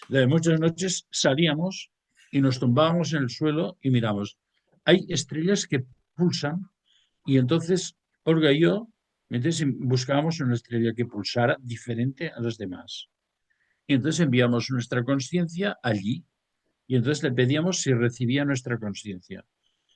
De muchas noches salíamos y nos tumbábamos en el suelo y miramos. Hay estrellas que pulsan y entonces Olga y yo entonces buscábamos una estrella que pulsara diferente a las demás. Y entonces enviamos nuestra conciencia allí y entonces le pedíamos si recibía nuestra conciencia.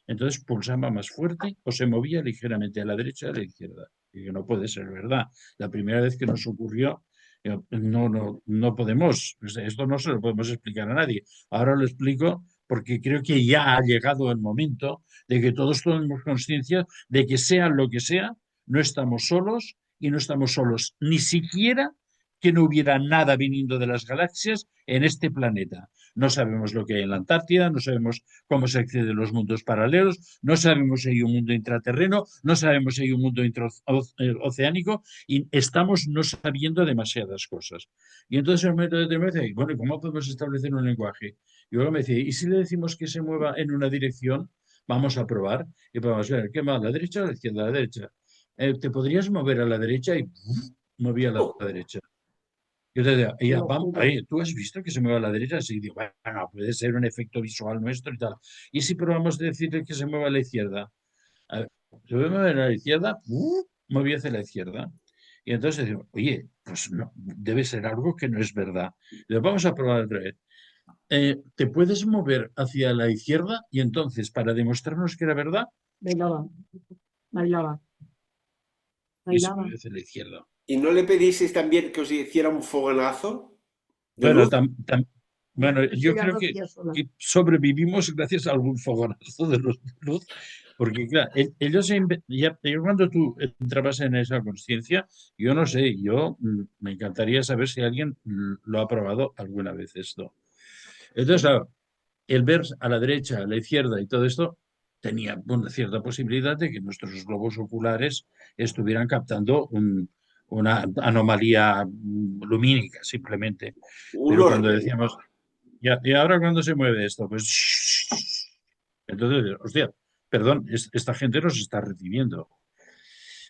Entonces pulsaba más fuerte o se movía ligeramente a la derecha o a la izquierda. Y que no puede ser verdad. La primera vez que nos ocurrió, no, no, no podemos, esto no se lo podemos explicar a nadie. Ahora lo explico porque creo que ya ha llegado el momento de que todos tomemos conciencia de que sea lo que sea, no estamos solos y no estamos solos ni siquiera que no hubiera nada viniendo de las galaxias en este planeta. No sabemos lo que hay en la Antártida, no sabemos cómo se accede a los mundos paralelos, no sabemos si hay un mundo intraterreno, no sabemos si hay un mundo oceánico y estamos no sabiendo demasiadas cosas. Y entonces en un momento determinado dice, bueno, ¿cómo podemos establecer un lenguaje? Y luego me decía, ¿y si le decimos que se mueva en una dirección? Vamos a probar y podemos ver, ¿qué va? ¿A la derecha o a la izquierda? A la derecha. ¿Te podrías mover a la derecha? Y ¡puf! Movía a la Oh, derecha. Yo te decía, Qué ella, locura. ¿tú has visto que se mueve a la derecha? Sí, digo, bueno, puede ser un efecto visual nuestro y tal. ¿Y si probamos de decirle que se mueva a la izquierda? A ver, se mueve a la izquierda, movía hacia la izquierda. Y entonces digo, oye, pues no, debe ser algo que no es verdad. Digo, vamos a probar otra vez. ¿Te puedes mover hacia la izquierda? Y entonces, para demostrarnos que era verdad, Bailaba, bailaba, y se bailaba. mueve hacia la izquierda. ¿y no le pedisteis también que os hiciera un fogonazo de Bueno, luz? bueno, Eso yo ya creo lo hacía sola. que sobrevivimos gracias a algún fogonazo de luz, porque claro, ellos ya cuando tú entrabas en esa conciencia, yo no sé, me encantaría saber si alguien lo ha probado alguna vez esto. Entonces, claro, el ver a la derecha, a la izquierda y todo esto tenía una cierta posibilidad de que nuestros globos oculares estuvieran captando una anomalía lumínica, simplemente. Un Pero cuando orbe. decíamos, ya, ¿y ahora cuándo se mueve esto? Pues, entonces, hostia, perdón, esta gente nos está recibiendo.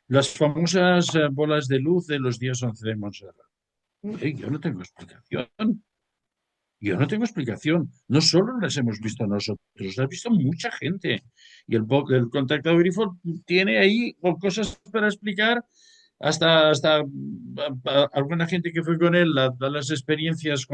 Las famosas bolas de luz de los días 11 de Montserrat. Yo no tengo explicación. Yo no tengo explicación. No solo las hemos visto nosotros, las ha visto mucha gente. Y el contactado grifo tiene ahí cosas para explicar. Hasta alguna gente que fue con él, las experiencias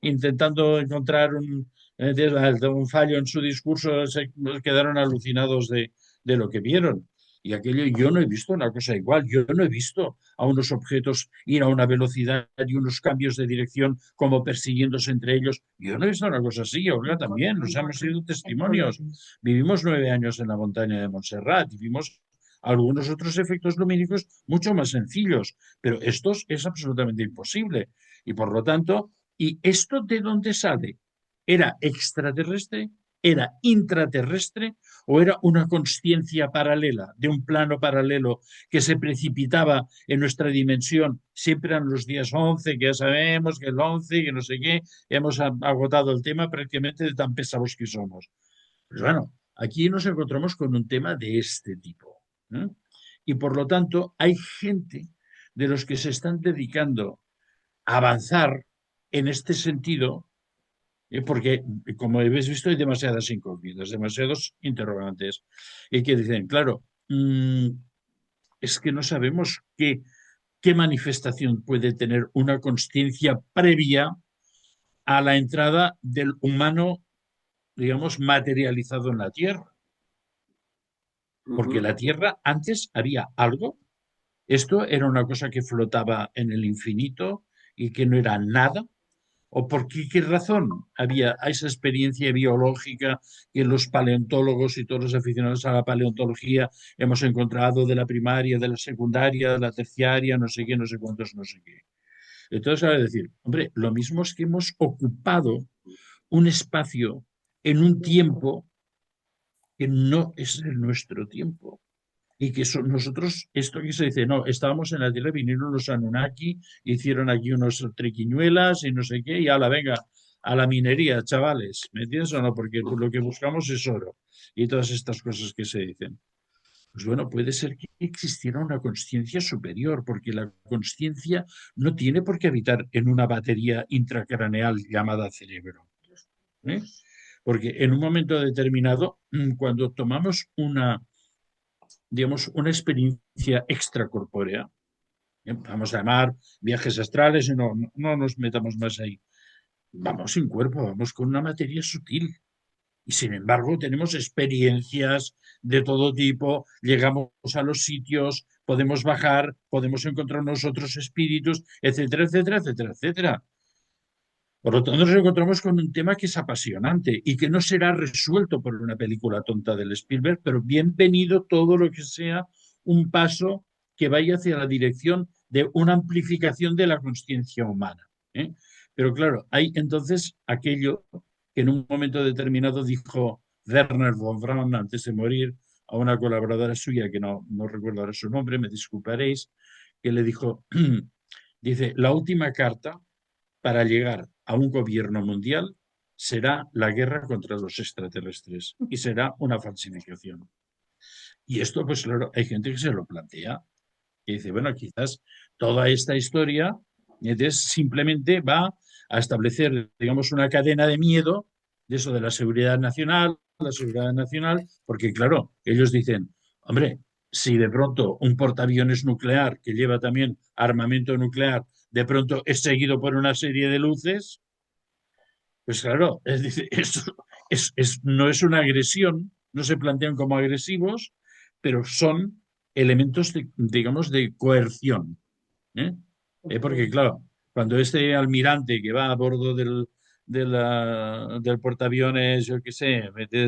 intentando encontrar un fallo en su discurso, se quedaron alucinados de lo que vieron. Y aquello, yo no he visto una cosa igual. Yo no he visto a unos objetos ir a una velocidad y unos cambios de dirección como persiguiéndose entre ellos. Yo no he visto una cosa así, Olga también, nos hemos sido testimonios. Vivimos 9 años en la montaña de Montserrat y vimos algunos otros efectos lumínicos mucho más sencillos, pero estos es absolutamente imposible. Y por lo tanto, ¿y esto de dónde sale? ¿Era extraterrestre? ¿Era intraterrestre? ¿O era una conciencia paralela, de un plano paralelo que se precipitaba en nuestra dimensión? Siempre eran los días 11, que ya sabemos que el 11, que no sé qué, hemos agotado el tema prácticamente de tan pesados que somos. Pues bueno, aquí nos encontramos con un tema de este tipo. ¿Eh? Y por lo tanto, hay gente de los que se están dedicando a avanzar en este sentido, porque, como habéis visto, hay demasiadas incógnitas, demasiados interrogantes, y que dicen, claro, es que no sabemos qué manifestación puede tener una conciencia previa a la entrada del humano, digamos, materializado en la Tierra. Porque Ujú. la Tierra antes había algo. Esto era una cosa que flotaba en el infinito y que no era nada. ¿O por qué razón había esa experiencia biológica que los paleontólogos y todos los aficionados a la paleontología hemos encontrado de la primaria, de la secundaria, de la terciaria, no sé qué, no sé cuántos, no sé qué? Entonces, ahora decir, hombre, lo mismo es que hemos ocupado un espacio en un tiempo que no es el nuestro tiempo. Y que nosotros, esto que se dice, no, estábamos en la Tierra, vinieron los Anunnaki, hicieron aquí unos triquiñuelas y no sé qué, y la venga, a la minería, chavales, ¿me entiendes o no? Porque lo que buscamos es oro y todas estas cosas que se dicen. Pues bueno, puede ser que existiera una conciencia superior, porque la conciencia no tiene por qué habitar en una batería intracraneal llamada cerebro. ¿Eh? Porque en un momento determinado, cuando tomamos digamos, una experiencia extracorpórea, vamos a llamar viajes astrales y no nos metamos más ahí. Vamos sin cuerpo, vamos con una materia sutil. Y sin embargo, tenemos experiencias de todo tipo, llegamos a los sitios, podemos bajar, podemos encontrarnos otros espíritus, etcétera, etcétera, etcétera, etcétera. Por lo tanto, nos encontramos con un tema que es apasionante y que no será resuelto por una película tonta del Spielberg, pero bienvenido todo lo que sea un paso que vaya hacia la dirección de una amplificación de la conciencia humana. ¿Eh? Pero claro, hay entonces aquello que en un momento determinado dijo Werner von Braun antes de morir a una colaboradora suya, que no recuerdo ahora su nombre, me disculparéis, que le dijo, dice, la última carta para llegar a un gobierno mundial será la guerra contra los extraterrestres y será una falsificación. Y esto, pues claro, hay gente que se lo plantea y dice, bueno, quizás toda esta historia entonces, simplemente va a establecer, digamos, una cadena de miedo de eso de la seguridad nacional, porque claro, ellos dicen, hombre, si de pronto un portaaviones nuclear que lleva también armamento nuclear, de pronto es seguido por una serie de luces, pues claro, es decir, esto no es una agresión, no se plantean como agresivos, pero son elementos, digamos, de coerción. ¿Eh? Porque, claro, cuando este almirante que va a bordo del portaaviones, yo qué sé,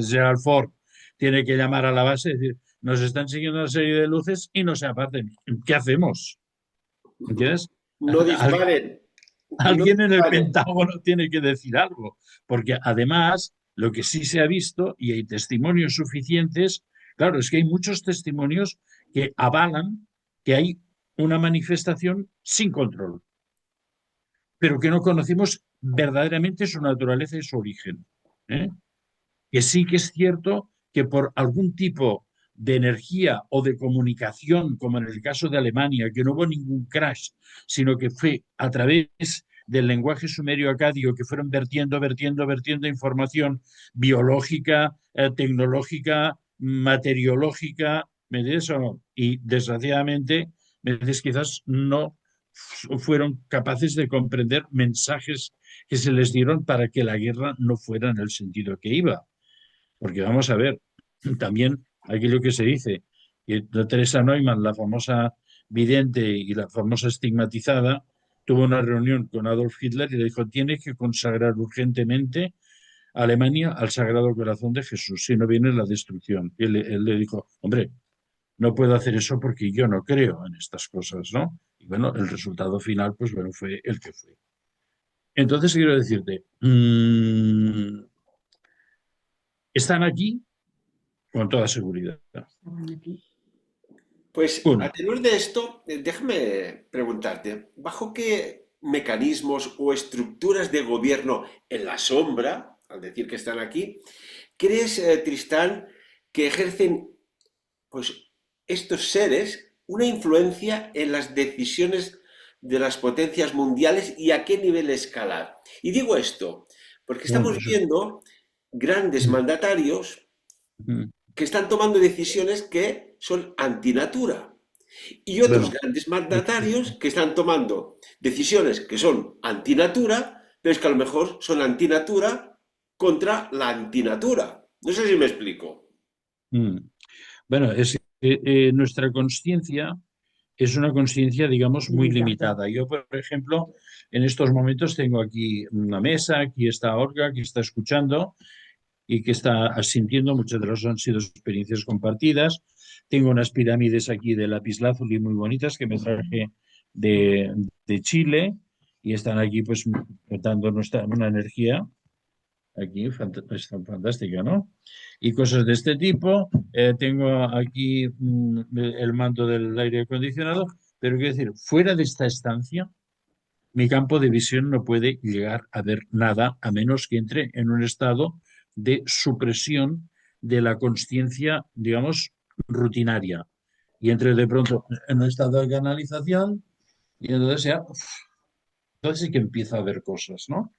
Gerald Ford, tiene que llamar a la base y decir, nos están siguiendo una serie de luces y no se aparten. ¿Qué hacemos? ¿Entiendes? No disparen, no Alguien en el disparen. Pentágono tiene que decir algo, porque además lo que sí se ha visto, y hay testimonios suficientes, claro, es que hay muchos testimonios que avalan que hay una manifestación sin control, pero que no conocemos verdaderamente su naturaleza y su origen. ¿Eh? Que sí que es cierto que por algún tipo de energía o de comunicación, como en el caso de Alemania, que no hubo ningún crash, sino que fue a través del lenguaje sumerio acadio que fueron vertiendo información biológica, tecnológica, materiológica, ¿me entiendes o no? Y desgraciadamente, ¿me entiendes? Quizás no fueron capaces de comprender mensajes que se les dieron para que la guerra no fuera en el sentido que iba. Porque vamos a ver, también aquello que se dice, que Teresa Neumann, la famosa vidente y la famosa estigmatizada, tuvo una reunión con Adolf Hitler y le dijo, tiene que consagrar urgentemente a Alemania al Sagrado Corazón de Jesús, si no viene la destrucción. Y él le dijo, hombre, no puedo hacer eso porque yo no creo en estas cosas, ¿no? Y bueno, el resultado final, pues bueno, fue el que fue. Entonces quiero decirte, están aquí con toda seguridad. Estaban aquí. Pues a Uno, tenor de esto, déjame preguntarte, ¿bajo qué mecanismos o estructuras de gobierno en la sombra, al decir que están aquí, crees, Tristán, que ejercen pues estos seres una influencia en las decisiones de las potencias mundiales y a qué nivel escalar? Y digo esto porque bueno, estamos viendo grandes mm, mandatarios mm, que están tomando decisiones que son antinatura y otros bueno, grandes mandatarios que están tomando decisiones que son antinatura, pero es que a lo mejor son antinatura contra la antinatura. No sé si me explico. mm. Bueno, es que nuestra conciencia es una conciencia, digamos, muy Limitación. limitada. Yo, por ejemplo, en estos momentos tengo aquí una mesa, aquí está Olga, que está escuchando y que está asintiendo, muchas de las han sido experiencias compartidas. Tengo unas pirámides aquí de lapislázuli muy bonitas que me traje de, de Chile y están aquí pues dando una energía aquí, es fantástica, ¿no? Y cosas de este tipo. Tengo aquí el mando del aire acondicionado, pero quiero decir, fuera de esta estancia, mi campo de visión no puede llegar a ver nada a menos que entre en un estado de supresión de la consciencia, digamos, rutinaria. Y entre de pronto en un estado de canalización y entonces ya, entonces sí que empieza a ver cosas, ¿no?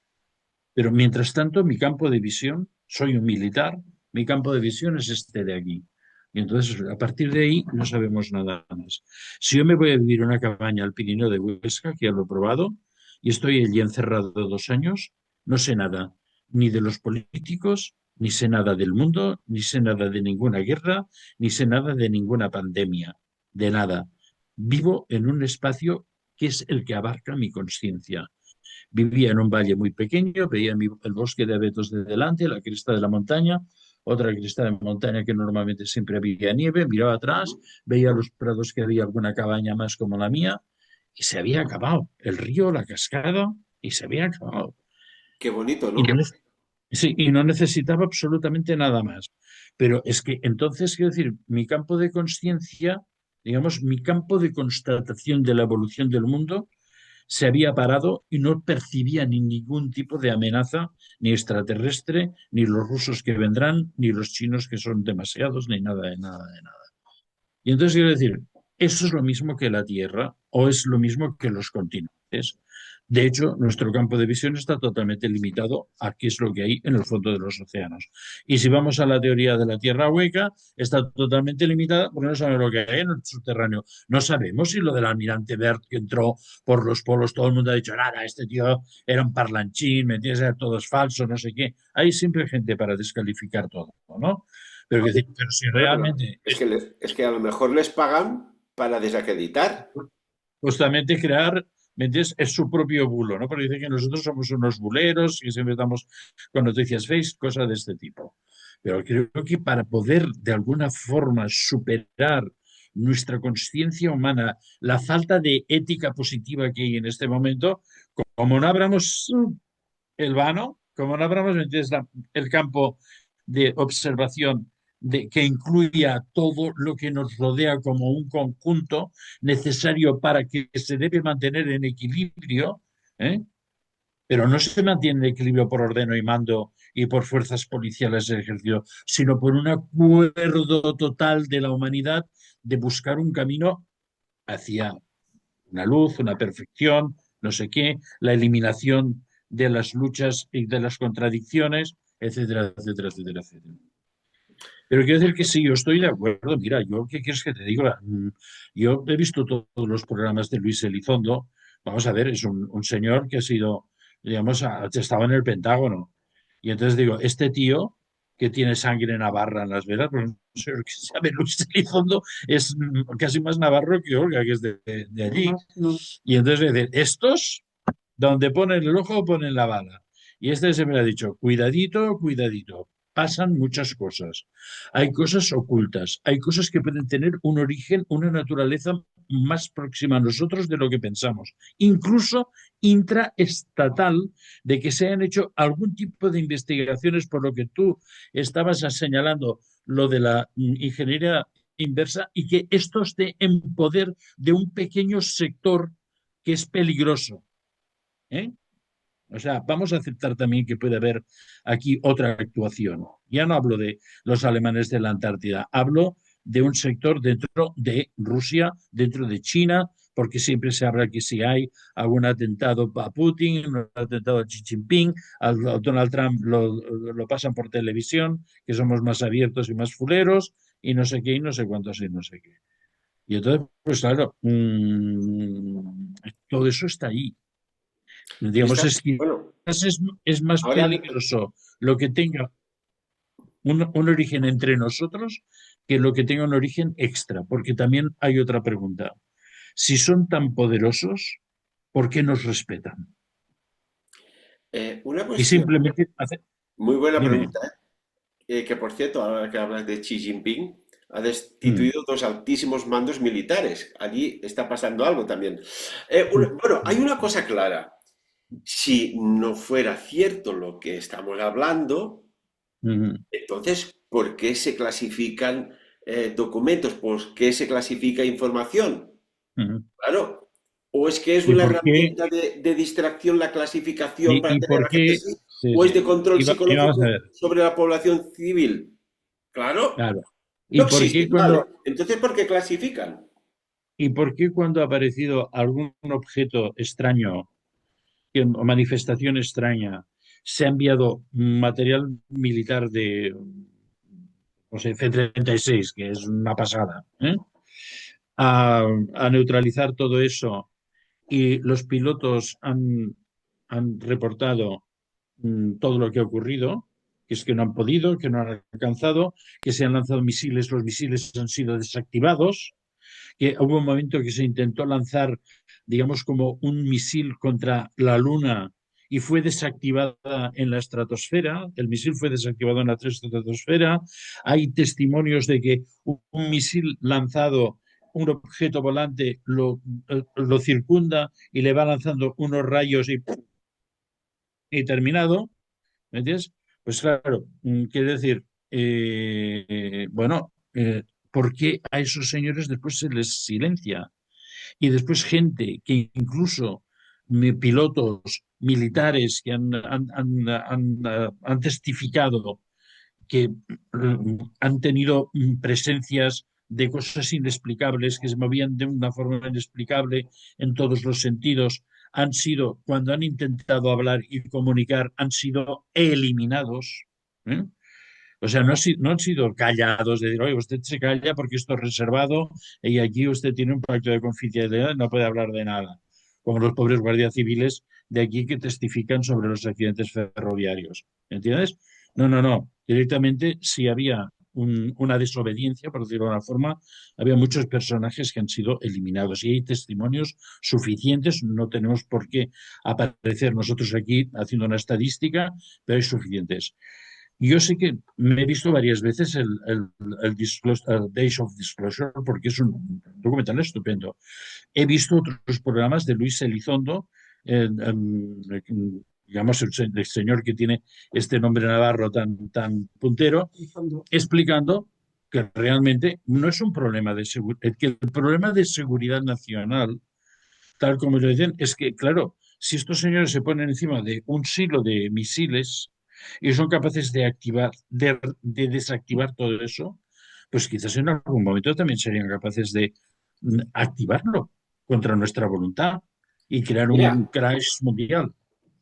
Pero mientras tanto, mi campo de visión, soy un militar, mi campo de visión es este de aquí. Y entonces, a partir de ahí, no sabemos nada más. Si yo me voy a vivir en una cabaña al Pirineo de Huesca, que ya lo he probado, y estoy allí encerrado 2 años, no sé nada, ni de los políticos, ni sé nada del mundo, ni sé nada de ninguna guerra, ni sé nada de ninguna pandemia, de nada. Vivo en un espacio que es el que abarca mi conciencia. Vivía en un valle muy pequeño, veía el bosque de abetos de delante, la cresta de la montaña, otra cresta de montaña que normalmente siempre había nieve, miraba atrás, veía los prados que había alguna cabaña más como la mía, y se había acabado. El río, la cascada, y se había acabado. Qué bonito, Y no, ¿no? sí, y no necesitaba absolutamente nada más. Pero es que entonces, quiero decir, mi campo de conciencia, digamos, mi campo de constatación de la evolución del mundo se había parado y no percibía ni ningún tipo de amenaza, ni extraterrestre, ni los rusos que vendrán, ni los chinos que son demasiados, ni nada de nada de nada. Y entonces quiero decir, eso es lo mismo que la Tierra o es lo mismo que los continentes. De hecho, nuestro campo de visión está totalmente limitado a qué es lo que hay en el fondo de los océanos. Y si vamos a la teoría de la Tierra hueca, está totalmente limitada porque no sabemos lo que hay en el subterráneo. No sabemos si lo del almirante Bert que entró por los polos, todo el mundo ha dicho, nada, este tío era un parlanchín, me entiendes, todo es falso, no sé qué. Hay siempre gente para descalificar todo, ¿no? Pero si Bueno, pero realmente es que a lo mejor les pagan para desacreditar. justamente crear, ¿me entiendes? Es su propio bulo, ¿no? Porque dice que nosotros somos unos buleros y siempre estamos con noticias fake, cosas de este tipo. Pero creo que para poder de alguna forma superar nuestra conciencia humana, la falta de ética positiva que hay en este momento, como no abramos el vano, como no abramos entonces el campo de observación que incluya todo lo que nos rodea como un conjunto necesario para que se debe mantener en equilibrio, ¿eh? Pero no se mantiene en equilibrio por ordeno y mando y por fuerzas policiales del ejército, sino por un acuerdo total de la humanidad de buscar un camino hacia una luz, una perfección, no sé qué, la eliminación de las luchas y de las contradicciones, etcétera, etcétera, etcétera, etcétera. Pero quiero decir que sí, yo estoy de acuerdo. Mira, yo, ¿qué quieres que te diga? Yo he visto todos los programas de Luis Elizondo. Vamos a ver, es un señor que ha sido, digamos, estaba en el Pentágono. Y entonces digo, este tío que tiene sangre navarra en las venas, pues un señor que se llama Luis Elizondo es casi más navarro que Olga, que es de allí. No, no. Y entonces dice, estos, donde ponen el ojo, ponen la bala. Y este se me ha dicho, cuidadito, cuidadito. Pasan muchas cosas. Hay cosas ocultas, hay cosas que pueden tener un origen, una naturaleza más próxima a nosotros de lo que pensamos, incluso intraestatal, de que se han hecho algún tipo de investigaciones por lo que tú estabas señalando, lo de la ingeniería inversa, y que esto esté en poder de un pequeño sector que es peligroso. ¿Eh? O sea, vamos a aceptar también que puede haber aquí otra actuación. Ya no hablo de los alemanes de la Antártida, hablo de un sector dentro de Rusia, dentro de China, porque siempre se habla que si hay algún atentado a Putin, un atentado a Xi Jinping, a Donald Trump lo pasan por televisión, que somos más abiertos y más fuleros, y no sé qué, y no sé cuántos, y no sé qué. Y entonces, pues claro, todo eso está ahí. Digamos, Está, es que bueno, es más ahora peligroso lo que tenga un origen entre nosotros que lo que tenga un origen extra, porque también hay otra pregunta. Si son tan poderosos, ¿por qué nos respetan? una Y cuestión, simplemente muy buena dime. pregunta, que por cierto, ahora que hablas de Xi Jinping, ha Mm, destituido dos altísimos mandos militares. Allí está pasando algo también. Bueno, hay mm, una cosa clara. Si no fuera cierto lo que estamos hablando, mm, entonces, ¿por qué se clasifican documentos? ¿Por qué se clasifica información? mm. Claro. ¿O es que es ¿Y una por qué? herramienta de distracción la clasificación para Y tener a por la gente qué? así? Sí, ¿O es sí. de control Y vamos a psicológico ver, sobre la población civil? Claro, claro. no ¿Y por qué existen, vale. cuando, Entonces, ¿por qué clasifican? ¿y por qué cuando ha aparecido algún objeto extraño o manifestación extraña, se ha enviado material militar de, no sé, C-36, que es una pasada, ¿eh? A neutralizar todo eso y los pilotos han reportado todo lo que ha ocurrido, que es que no han podido, que no han alcanzado, que se han lanzado misiles, los misiles han sido desactivados, que hubo un momento que se intentó lanzar, digamos, como un misil contra la Luna y fue desactivada en la estratosfera, el misil fue desactivado en la estratosfera, hay testimonios de que un misil lanzado un objeto volante lo circunda y le va lanzando unos rayos y terminado, ¿me entiendes? Pues claro, quiere decir, bueno, ¿por qué a esos señores después se les silencia? Y después gente que incluso pilotos militares que han testificado que han tenido presencias de cosas inexplicables que se movían de una forma inexplicable en todos los sentidos, han sido, cuando han intentado hablar y comunicar, han sido eliminados. ¿Eh? O sea, no han sido callados de decir, oye, usted se calla porque esto es reservado y aquí usted tiene un pacto de confidencialidad y no puede hablar de nada. Como los pobres guardias civiles de aquí que testifican sobre los accidentes ferroviarios. ¿Entiendes? No, no, no. Directamente, si había una desobediencia, por decirlo de alguna forma, había muchos personajes que han sido eliminados y hay testimonios suficientes. No tenemos por qué aparecer nosotros aquí haciendo una estadística, pero hay suficientes. Yo sé que me he visto varias veces el Days of Disclosure porque es un documental estupendo. He visto otros programas de Luis Elizondo, digamos el señor que tiene este nombre navarro tan puntero, explicando que realmente no es un problema de seguridad, que el problema de seguridad nacional, tal como lo dicen, es que, claro, si estos señores se ponen encima de un silo de misiles y son capaces de activar, de desactivar todo eso, pues quizás en algún momento también serían capaces de activarlo contra nuestra voluntad y crear un Mira, crash mundial.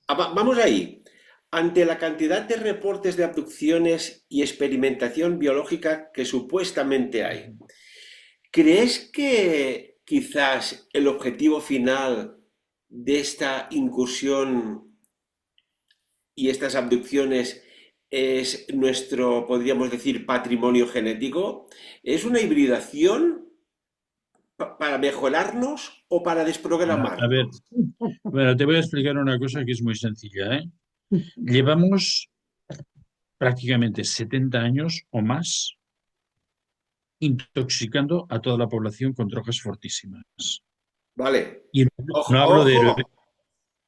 vamos ahí. Ante la cantidad de reportes de abducciones y experimentación biológica que supuestamente hay, ¿crees que quizás el objetivo final de esta incursión y estas abducciones es nuestro, podríamos decir, patrimonio genético? ¿Es una hibridación para mejorarnos o para A ver, desprogramarnos? bueno, te voy a explicar una cosa que es muy sencilla, ¿eh? Llevamos prácticamente 70 años o más intoxicando a toda la población con drogas fortísimas. Vale. Y Ojo, no hablo de ojo, héroe,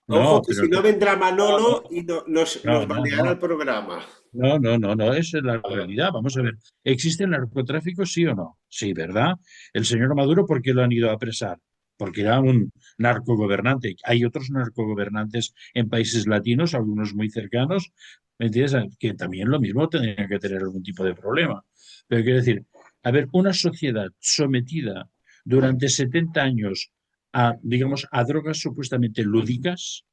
ojo, no, que pero si no vendrá Manolo no, y nos no, no, baneará el no, programa. no, esa es la realidad. Vamos a ver, ¿existe el narcotráfico, sí o no? Sí, ¿verdad? El señor Maduro, ¿por qué lo han ido a apresar? Porque era un narcogobernante. Hay otros narcogobernantes en países latinos, algunos muy cercanos, ¿me entiendes? Que también lo mismo tendrían que tener algún tipo de problema. Pero quiero decir, a ver, una sociedad sometida durante 70 años a, digamos, a drogas supuestamente lúdicas,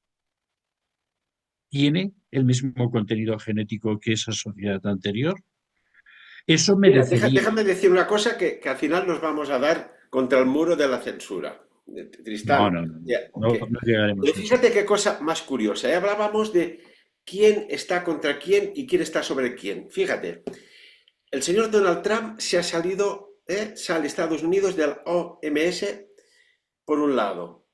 tiene el mismo contenido genético que esa sociedad anterior. Eso Mira, merecería. déjame decir una cosa que al final nos vamos a dar contra el muro de la censura. No, Tristán, no, no, ya, no, no llegaremos a eso. fíjate qué cosa más curiosa. Hablábamos de quién está contra quién y quién está sobre quién. Fíjate, el señor Donald Trump se ha salido, sale Estados Unidos del OMS por un lado.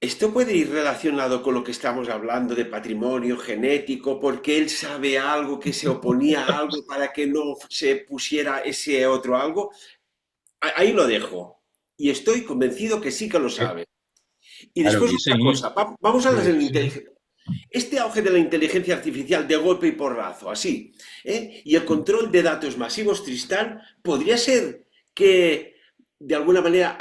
Esto puede ir relacionado con lo que estamos hablando de patrimonio genético, porque él sabe algo que se oponía a algo para que no se pusiera ese otro algo. Ahí lo dejo. Y estoy convencido que sí que lo sabe. Y Claro después que otra sí, cosa, vamos a las claro de la que sí. inteligencia. Este auge de la inteligencia artificial de golpe y porrazo, así, y el control de datos masivos, Tristán, podría ser que de alguna manera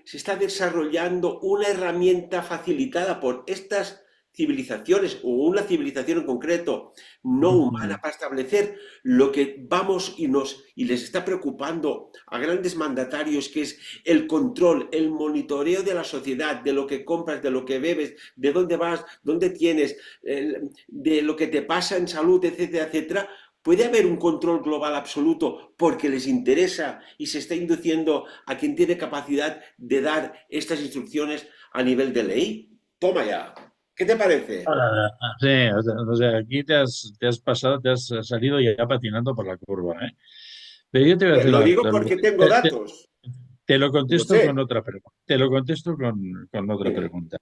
se está desarrollando una herramienta facilitada por estas civilizaciones o una civilización en concreto no humana para establecer lo que vamos y les está preocupando a grandes mandatarios, que es el control, el monitoreo de la sociedad, de lo que compras, de lo que bebes, de dónde vas, dónde tienes, de lo que te pasa en salud, etcétera, etcétera. ¿Puede haber un control global absoluto porque les interesa y se está induciendo a quien tiene capacidad de dar estas instrucciones a nivel de ley? Toma ya. ¿Qué te parece? Sí, o sea, aquí te has pasado, te has salido ya patinando por la curva, ¿eh? Pero yo te voy a hacer Lo digo porque tengo datos. te lo Lo contesto con sé. otra pregunta. Te lo contesto con otra Venga. pregunta.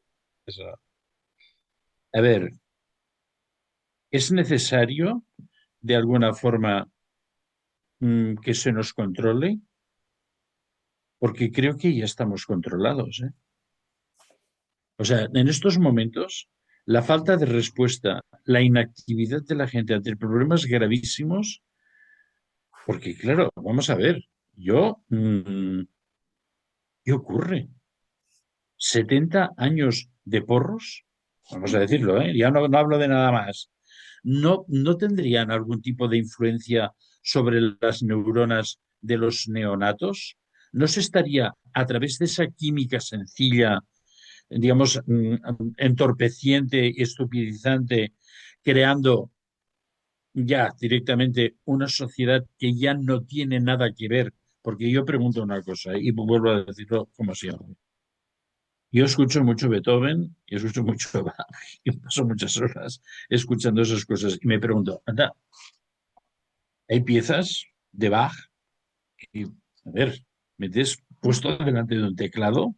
A ver, ¿es necesario de alguna forma que se nos controle? porque creo que ya estamos controlados, ¿eh? O sea, en estos momentos, la falta de respuesta, la inactividad de la gente ante problemas gravísimos, porque claro, vamos a ver, ¿qué ocurre? ¿70 años de porros? Vamos a decirlo, ¿eh? Ya no hablo de nada más. ¿No tendrían algún tipo de influencia sobre las neuronas de los neonatos? ¿No se estaría a través de esa química sencilla, digamos, entorpeciente y estupidizante, creando ya directamente una sociedad que ya no tiene nada que ver? Porque yo pregunto una cosa, y vuelvo a decirlo como siempre. Yo escucho mucho Beethoven y escucho mucho Bach y paso muchas horas escuchando esas cosas y me pregunto, anda, hay piezas de Bach que, a ver, metes puesto delante de un teclado,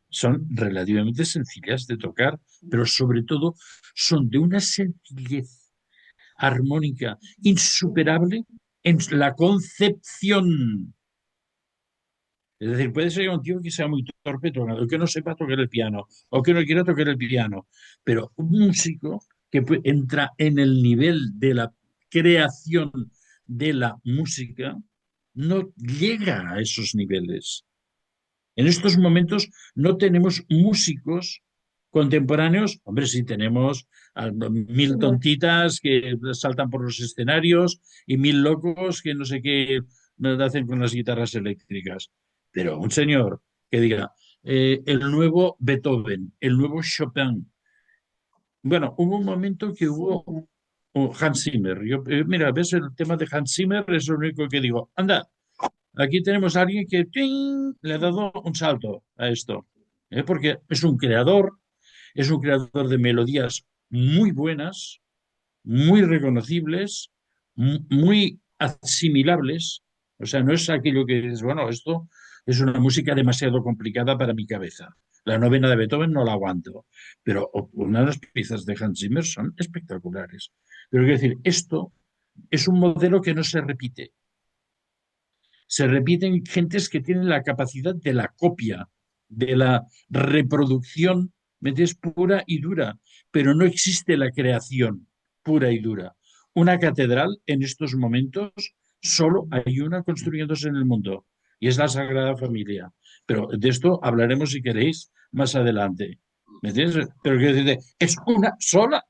son relativamente sencillas de tocar, pero sobre todo son de una sencillez armónica insuperable en la concepción. Es decir, puede ser un tío que sea muy torpe tocando, que no sepa tocar el piano, o que no quiera tocar el piano, pero un músico que entra en el nivel de la creación de la música no llega a esos niveles. En estos momentos no tenemos músicos contemporáneos. Hombre, sí tenemos a mil tontitas que saltan por los escenarios y mil locos que no sé qué hacen con las guitarras eléctricas. Pero un señor que diga el nuevo Beethoven, el nuevo Chopin. Bueno, hubo un momento que hubo Hans Zimmer. Mira, ves el tema de Hans Zimmer, es lo único que digo. Anda, aquí tenemos a alguien que ¡ting! Le ha dado un salto a esto. Porque es un creador de melodías muy buenas, muy reconocibles, muy asimilables. O sea, no es aquello que dices, bueno, esto es una música demasiado complicada para mi cabeza. La novena de Beethoven no la aguanto, pero una de las piezas de Hans Zimmer son espectaculares. Pero quiero decir, esto es un modelo que no se repite. Se repiten gentes que tienen la capacidad de la copia, de la reproducción, ¿me entiendes? Pura y dura, pero no existe la creación pura y dura. Una catedral en estos momentos solo hay una construyéndose en el mundo y es la Sagrada Familia. Pero de esto hablaremos si queréis más adelante. ¿Me entiendes? Pero quiero decir, es una sola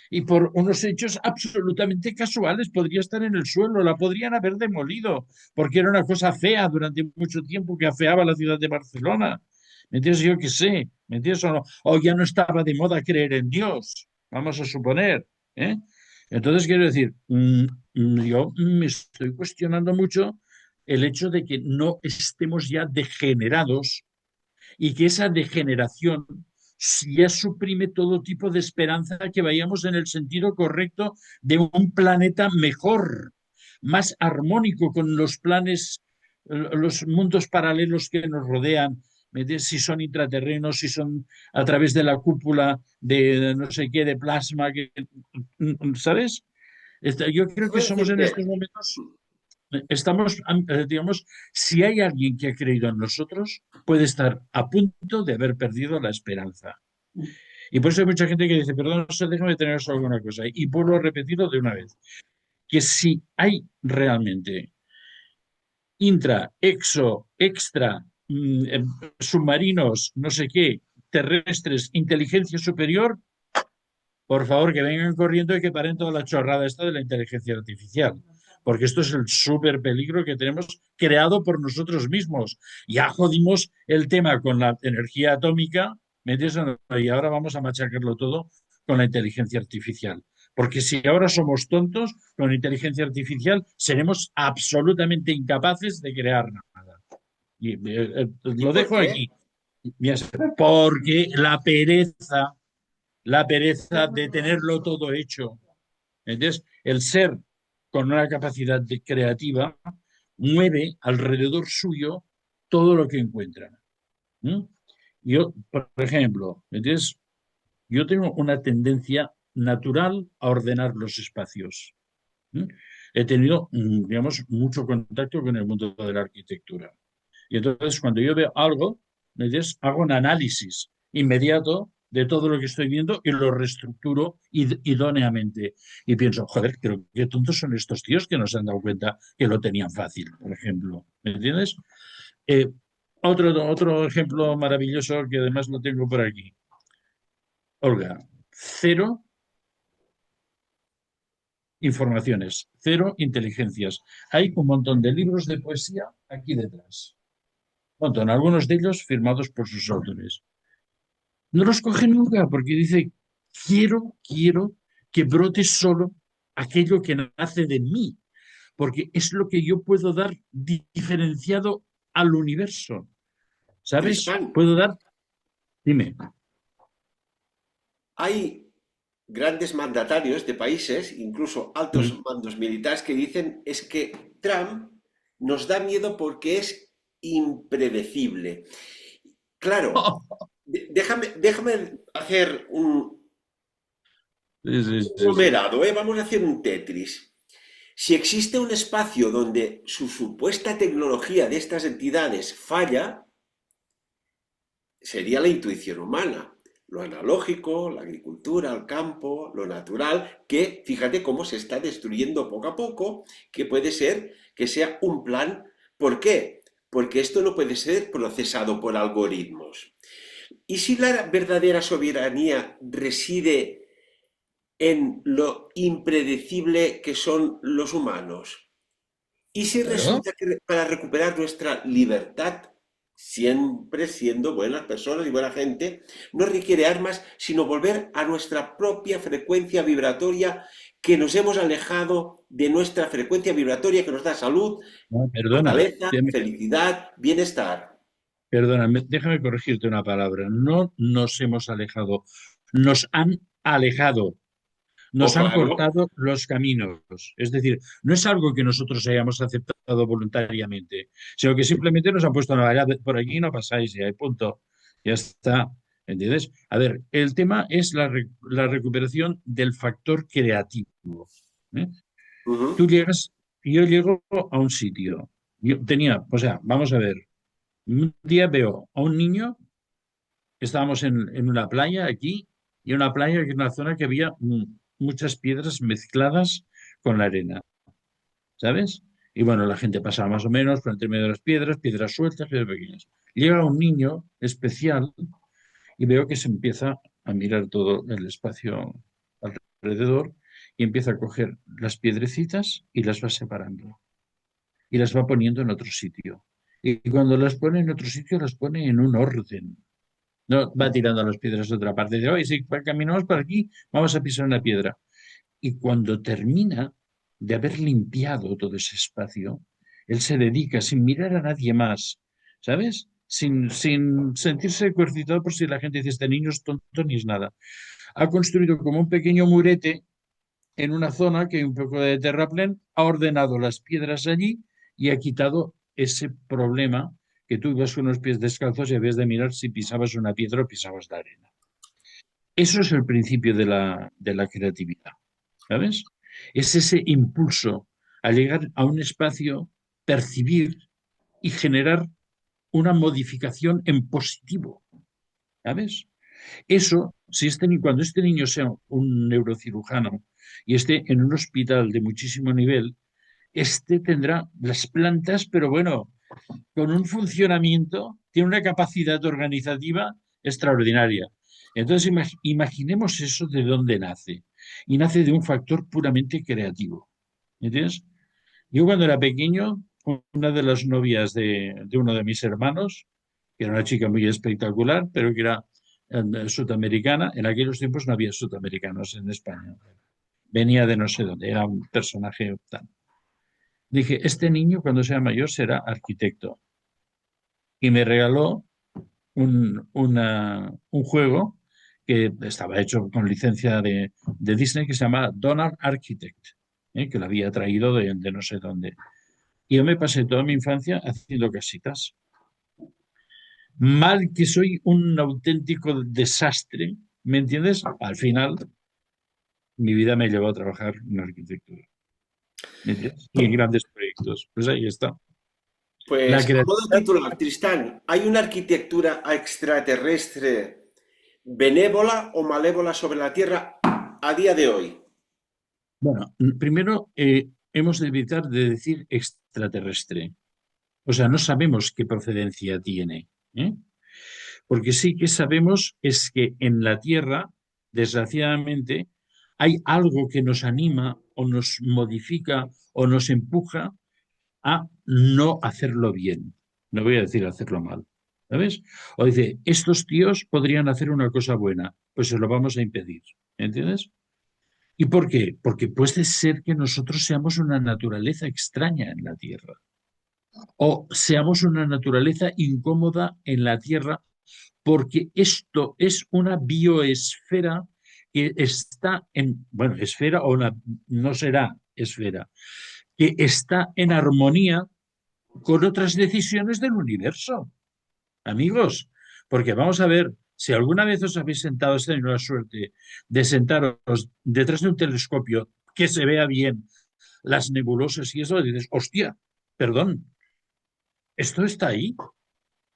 y por unos hechos absolutamente casuales podría estar en el suelo, la podrían haber demolido, porque era una cosa fea durante mucho tiempo que afeaba la ciudad de Barcelona. ¿Me entiendes? Yo qué sé, ¿me entiendes o no? O ya no estaba de moda creer en Dios, vamos a suponer, ¿eh? Entonces quiero decir, yo me estoy cuestionando mucho el hecho de que no estemos ya degenerados y que esa degeneración ya suprime todo tipo de esperanza que vayamos en el sentido correcto de un planeta mejor, más armónico con los planes, los mundos paralelos que nos rodean, si son intraterrenos, si son a través de la cúpula de no sé qué, de plasma, ¿sabes? Yo creo que Voy a somos en estos decirte, momentos estamos, digamos, si hay alguien que ha creído en nosotros, puede estar a punto de haber perdido la esperanza. Y por eso hay mucha gente que dice, perdón, no sé, déjame tener solo alguna cosa. Y vuelvo a repetirlo de una vez, que si hay realmente intra, exo, extra, submarinos, no sé qué, terrestres, inteligencia superior, por favor, que vengan corriendo y que paren toda la chorrada esta de la inteligencia artificial. Porque esto es el súper peligro que tenemos creado por nosotros mismos. Ya jodimos el tema con la energía atómica, ¿me entiendes? Y ahora vamos a machacarlo todo con la inteligencia artificial. Porque si ahora somos tontos, con inteligencia artificial seremos absolutamente incapaces de crear nada. Y ¿y lo por dejo qué? aquí. Porque la pereza de tenerlo todo hecho. Entonces, el ser con una capacidad creativa mueve alrededor suyo todo lo que encuentra. ¿Mm? Yo, por ejemplo, entonces, yo tengo una tendencia natural a ordenar los espacios. ¿Mm? He tenido, digamos, mucho contacto con el mundo de la arquitectura. Y entonces cuando yo veo algo, ¿me entiendes? Hago un análisis inmediato de todo lo que estoy viendo y lo reestructuro idóneamente. Y pienso, joder, pero qué tontos son estos tíos que no se han dado cuenta que lo tenían fácil, por ejemplo. ¿Me entiendes? Eh, otro ejemplo maravilloso que además lo tengo por aquí. Olga, cero informaciones, cero inteligencias. Hay un montón de libros de poesía aquí detrás. Un montón, algunos de ellos firmados por sus autores. No los coge nunca porque dice, quiero que brote solo aquello que nace de mí, porque es lo que yo puedo dar diferenciado al universo. ¿Sabes? Tristán, Puedo dar, dime. hay grandes mandatarios de países, incluso altos Mm. mandos militares, que dicen es que Trump nos da miedo porque es impredecible. Claro, déjame hacer Sí, sí, un sí, sí. numerado, ¿eh? Vamos a hacer un Tetris. Si existe un espacio donde su supuesta tecnología de estas entidades falla, sería la intuición humana. Lo analógico, la agricultura, el campo, lo natural, que fíjate cómo se está destruyendo poco a poco, que puede ser que sea un plan. ¿Por qué? Porque esto no puede ser procesado por algoritmos. ¿Y si la verdadera soberanía reside en lo impredecible que son los humanos? ¿Y si Claro. resulta que para recuperar nuestra libertad, siempre siendo buenas personas y buena gente, no requiere armas, sino volver a nuestra propia frecuencia vibratoria, que nos hemos alejado de nuestra frecuencia vibratoria que nos da salud, No, perdona, fortaleza, felicidad, bienestar? perdona, déjame corregirte una palabra. No nos hemos alejado, nos han alejado. Oh, Nos han claro. cortado los caminos. Es decir, no es algo que nosotros hayamos aceptado voluntariamente, sino que simplemente nos han puesto no, allá, por aquí no pasáis y punto. Ya está. ¿Entiendes? A ver, el tema es la recuperación del factor creativo. ¿Eh? Tú Ujú, llegas, yo llego a un sitio. Yo tenía, o sea, vamos a ver, un día veo a un niño, estábamos en una playa aquí, y una playa que es una zona que había muchas piedras mezcladas con la arena, ¿sabes? Y bueno, la gente pasaba más o menos por entre medio de las piedras, piedras sueltas, piedras pequeñas. Llega un niño especial y veo que se empieza a mirar todo el espacio alrededor y empieza a coger las piedrecitas y las va separando y las va poniendo en otro sitio. Y cuando las pone en otro sitio, las pone en un orden. No va tirando las piedras de otra parte. Dice, oye, si caminamos por aquí, vamos a pisar una piedra. Y cuando termina de haber limpiado todo ese espacio, él se dedica sin mirar a nadie más, ¿sabes? Sin sentirse coercitado por si la gente dice, este niño es tonto ni es nada. Ha construido como un pequeño murete en una zona que hay un poco de terraplén, ha ordenado las piedras allí y ha quitado ese problema que tú ibas con los pies descalzos y habías de mirar si pisabas una piedra o pisabas la arena. Eso es el principio de la creatividad, ¿sabes? Es ese impulso a llegar a un espacio, percibir y generar una modificación en positivo, ¿sabes? Eso, si cuando este niño sea un neurocirujano y esté en un hospital de muchísimo nivel, este tendrá las plantas, pero bueno, con un funcionamiento, tiene una capacidad organizativa extraordinaria. Entonces, imaginemos eso de dónde nace. Y nace de un factor puramente creativo. ¿Entiendes? Yo cuando era pequeño, una de las novias de uno de mis hermanos, que era una chica muy espectacular, pero que era sudamericana, en aquellos tiempos no había sudamericanos en España. Venía de no sé dónde, era un personaje tan. Dije, este niño cuando sea mayor será arquitecto. Y me regaló un juego que estaba hecho con licencia de Disney que se llama Donald Architect, que lo había traído de no sé dónde. Y yo me pasé toda mi infancia haciendo casitas. Mal que soy un auténtico desastre, ¿me entiendes? Al final, mi vida me llevó a trabajar en arquitectura, ¿me entiendes? Y en grandes proyectos. Pues ahí está. La Pues a modo de creatividad, titular, Tristán, ¿hay una arquitectura extraterrestre benévola o malévola sobre la Tierra a día de hoy? bueno, primero hemos de evitar de decir extraterrestre. O sea, no sabemos qué procedencia tiene, ¿eh? Porque sí que sabemos es que en la Tierra, desgraciadamente, hay algo que nos anima o nos modifica o nos empuja a no hacerlo bien. No voy a decir hacerlo mal, ¿sabes? O dice, estos tíos podrían hacer una cosa buena, pues se lo vamos a impedir, ¿entiendes? ¿Y por qué? Porque puede ser que nosotros seamos una naturaleza extraña en la Tierra o seamos una naturaleza incómoda en la Tierra porque esto es una bioesfera que está en, bueno, esfera o una, no será esfera, que está en armonía con otras decisiones del universo, amigos. Porque vamos a ver, si alguna vez os habéis sentado, has tenido la suerte de sentaros detrás de un telescopio que se vea bien las nebulosas y eso, dices, hostia, perdón, esto está ahí.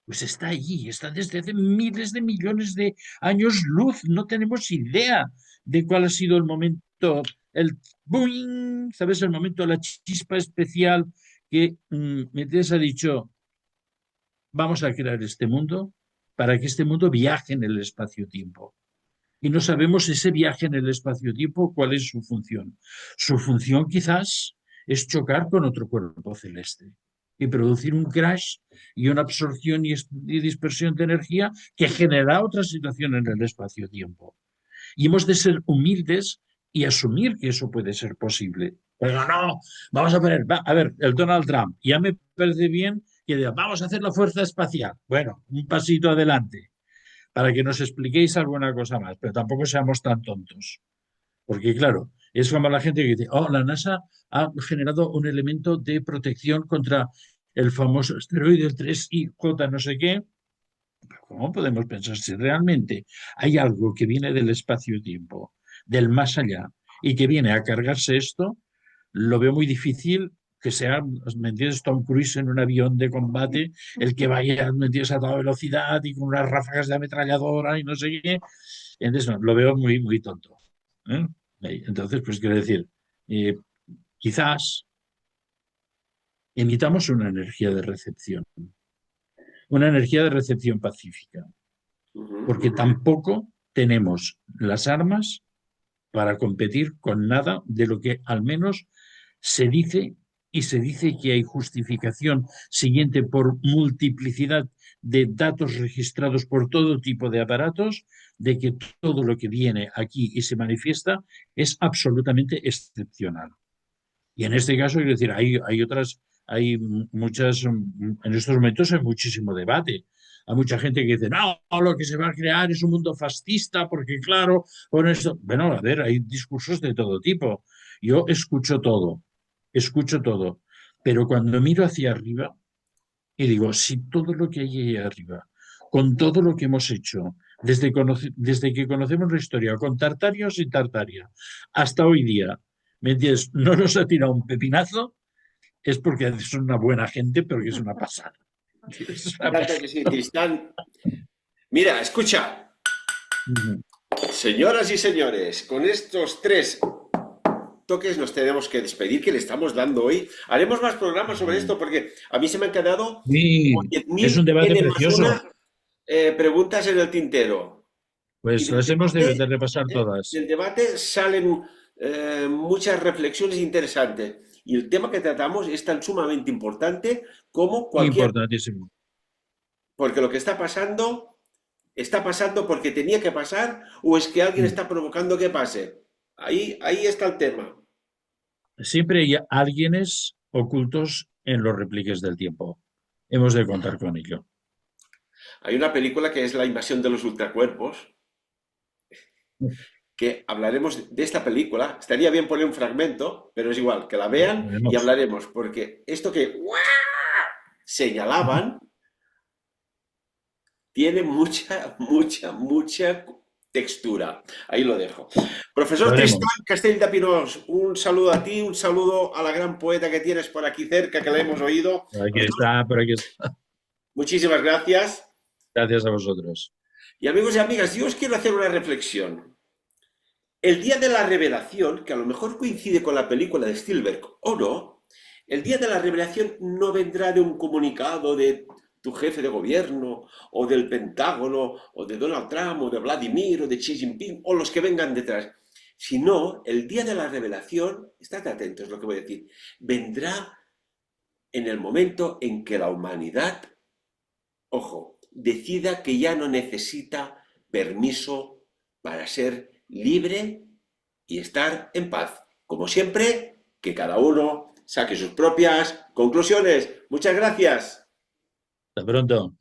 Pues está allí, está desde hace miles de millones de años luz. No tenemos idea de cuál ha sido el momento, el boing, ¿sabes? El momento, la chispa especial que Metés ha dicho, vamos a crear este mundo para que este mundo viaje en el espacio-tiempo. Y no sabemos ese viaje en el espacio-tiempo cuál es su función. Su función quizás es chocar con otro cuerpo celeste y producir un crash y una absorción y dispersión de energía que genera otra situación en el espacio-tiempo. Y hemos de ser humildes y asumir que eso puede ser posible. Pero no, vamos a poner, a ver, el Donald Trump, ya me parece bien que diga, vamos a hacer la fuerza espacial. Bueno, un pasito adelante para que nos expliquéis alguna cosa más, pero tampoco seamos tan tontos. Porque claro, es como la gente que dice, oh, la NASA ha generado un elemento de protección contra el famoso asteroide 3I J no sé qué. ¿Cómo podemos pensar si realmente hay algo que viene del espacio-tiempo, del más allá, y que viene a cargarse esto? Lo veo muy difícil que sea, ¿me entiendes? Tom Cruise en un avión de combate, el que vaya, ¿me entiendes?, a toda velocidad y con unas ráfagas de ametralladora y no sé qué. Entonces, no, lo veo muy, muy tonto, ¿eh? Entonces, pues quiero decir, eh, quizás emitamos una energía de recepción pacífica, Ujú, porque ujú. tampoco tenemos las armas para competir con nada de lo que al menos se dice, y se dice que hay justificación siguiente por multiplicidad de datos registrados por todo tipo de aparatos, de que todo lo que viene aquí y se manifiesta es absolutamente excepcional. Y en este caso, quiero decir, hay otras, hay muchas, en estos momentos hay muchísimo debate. Hay mucha gente que dice, no, lo que se va a crear es un mundo fascista, porque claro, con esto, bueno, a ver, hay discursos de todo tipo. Yo escucho todo, pero cuando miro hacia arriba y digo, si todo lo que hay ahí arriba, con todo lo que hemos hecho, desde que conocemos la historia, con Tartaria o sin Tartaria, hasta hoy día, ¿me entiendes? No nos ha tirado un pepinazo, es porque son una buena gente, pero que es una pasada. Es una Claro que pasada. sí, Tristán. Mira, escucha, Ujú. señoras y señores, con estos tres toques nos tenemos que despedir que le estamos dando hoy. Haremos más programas sobre esto porque a mí se me han quedado como Sí, es un 10.000 debate N más precioso. una preguntas en el tintero. Y Pues las hemos de repasar todas. del debate salen muchas reflexiones interesantes. Y el tema que tratamos es tan sumamente importante como cualquier, Importantísimo. porque lo que está pasando porque tenía que pasar o es que alguien Mm. está provocando que pase. Ahí está el tema. Siempre hay alguienes ocultos en los repliques del tiempo. Hemos de contar con ello. Hay una película que es La invasión de los ultracuerpos, que hablaremos de esta película. Estaría bien poner un fragmento, pero es igual, que la vean y Veremos. hablaremos, porque esto que señalaban tiene mucha, mucha, mucha textura. Ahí lo dejo. Lo Profesor Tristán haremos. Castell de Pinós, un saludo a ti, un saludo a la gran poeta que tienes por aquí cerca, que la hemos oído. Aquí está, por aquí está. Muchísimas gracias. Gracias a vosotros. Y amigos y amigas, yo os quiero hacer una reflexión. El día de la revelación, que a lo mejor coincide con la película de Spielberg o no, el día de la revelación no vendrá de un comunicado de tu jefe de gobierno, o del Pentágono, o de Donald Trump, o de Vladimir, o de Xi Jinping, o los que vengan detrás, sino el día de la revelación, estad atentos lo que voy a decir, vendrá en el momento en que la humanidad, ojo, decida que ya no necesita permiso para ser libre y estar en paz. Como siempre, que cada uno saque sus propias conclusiones. Muchas gracias. Hasta pronto.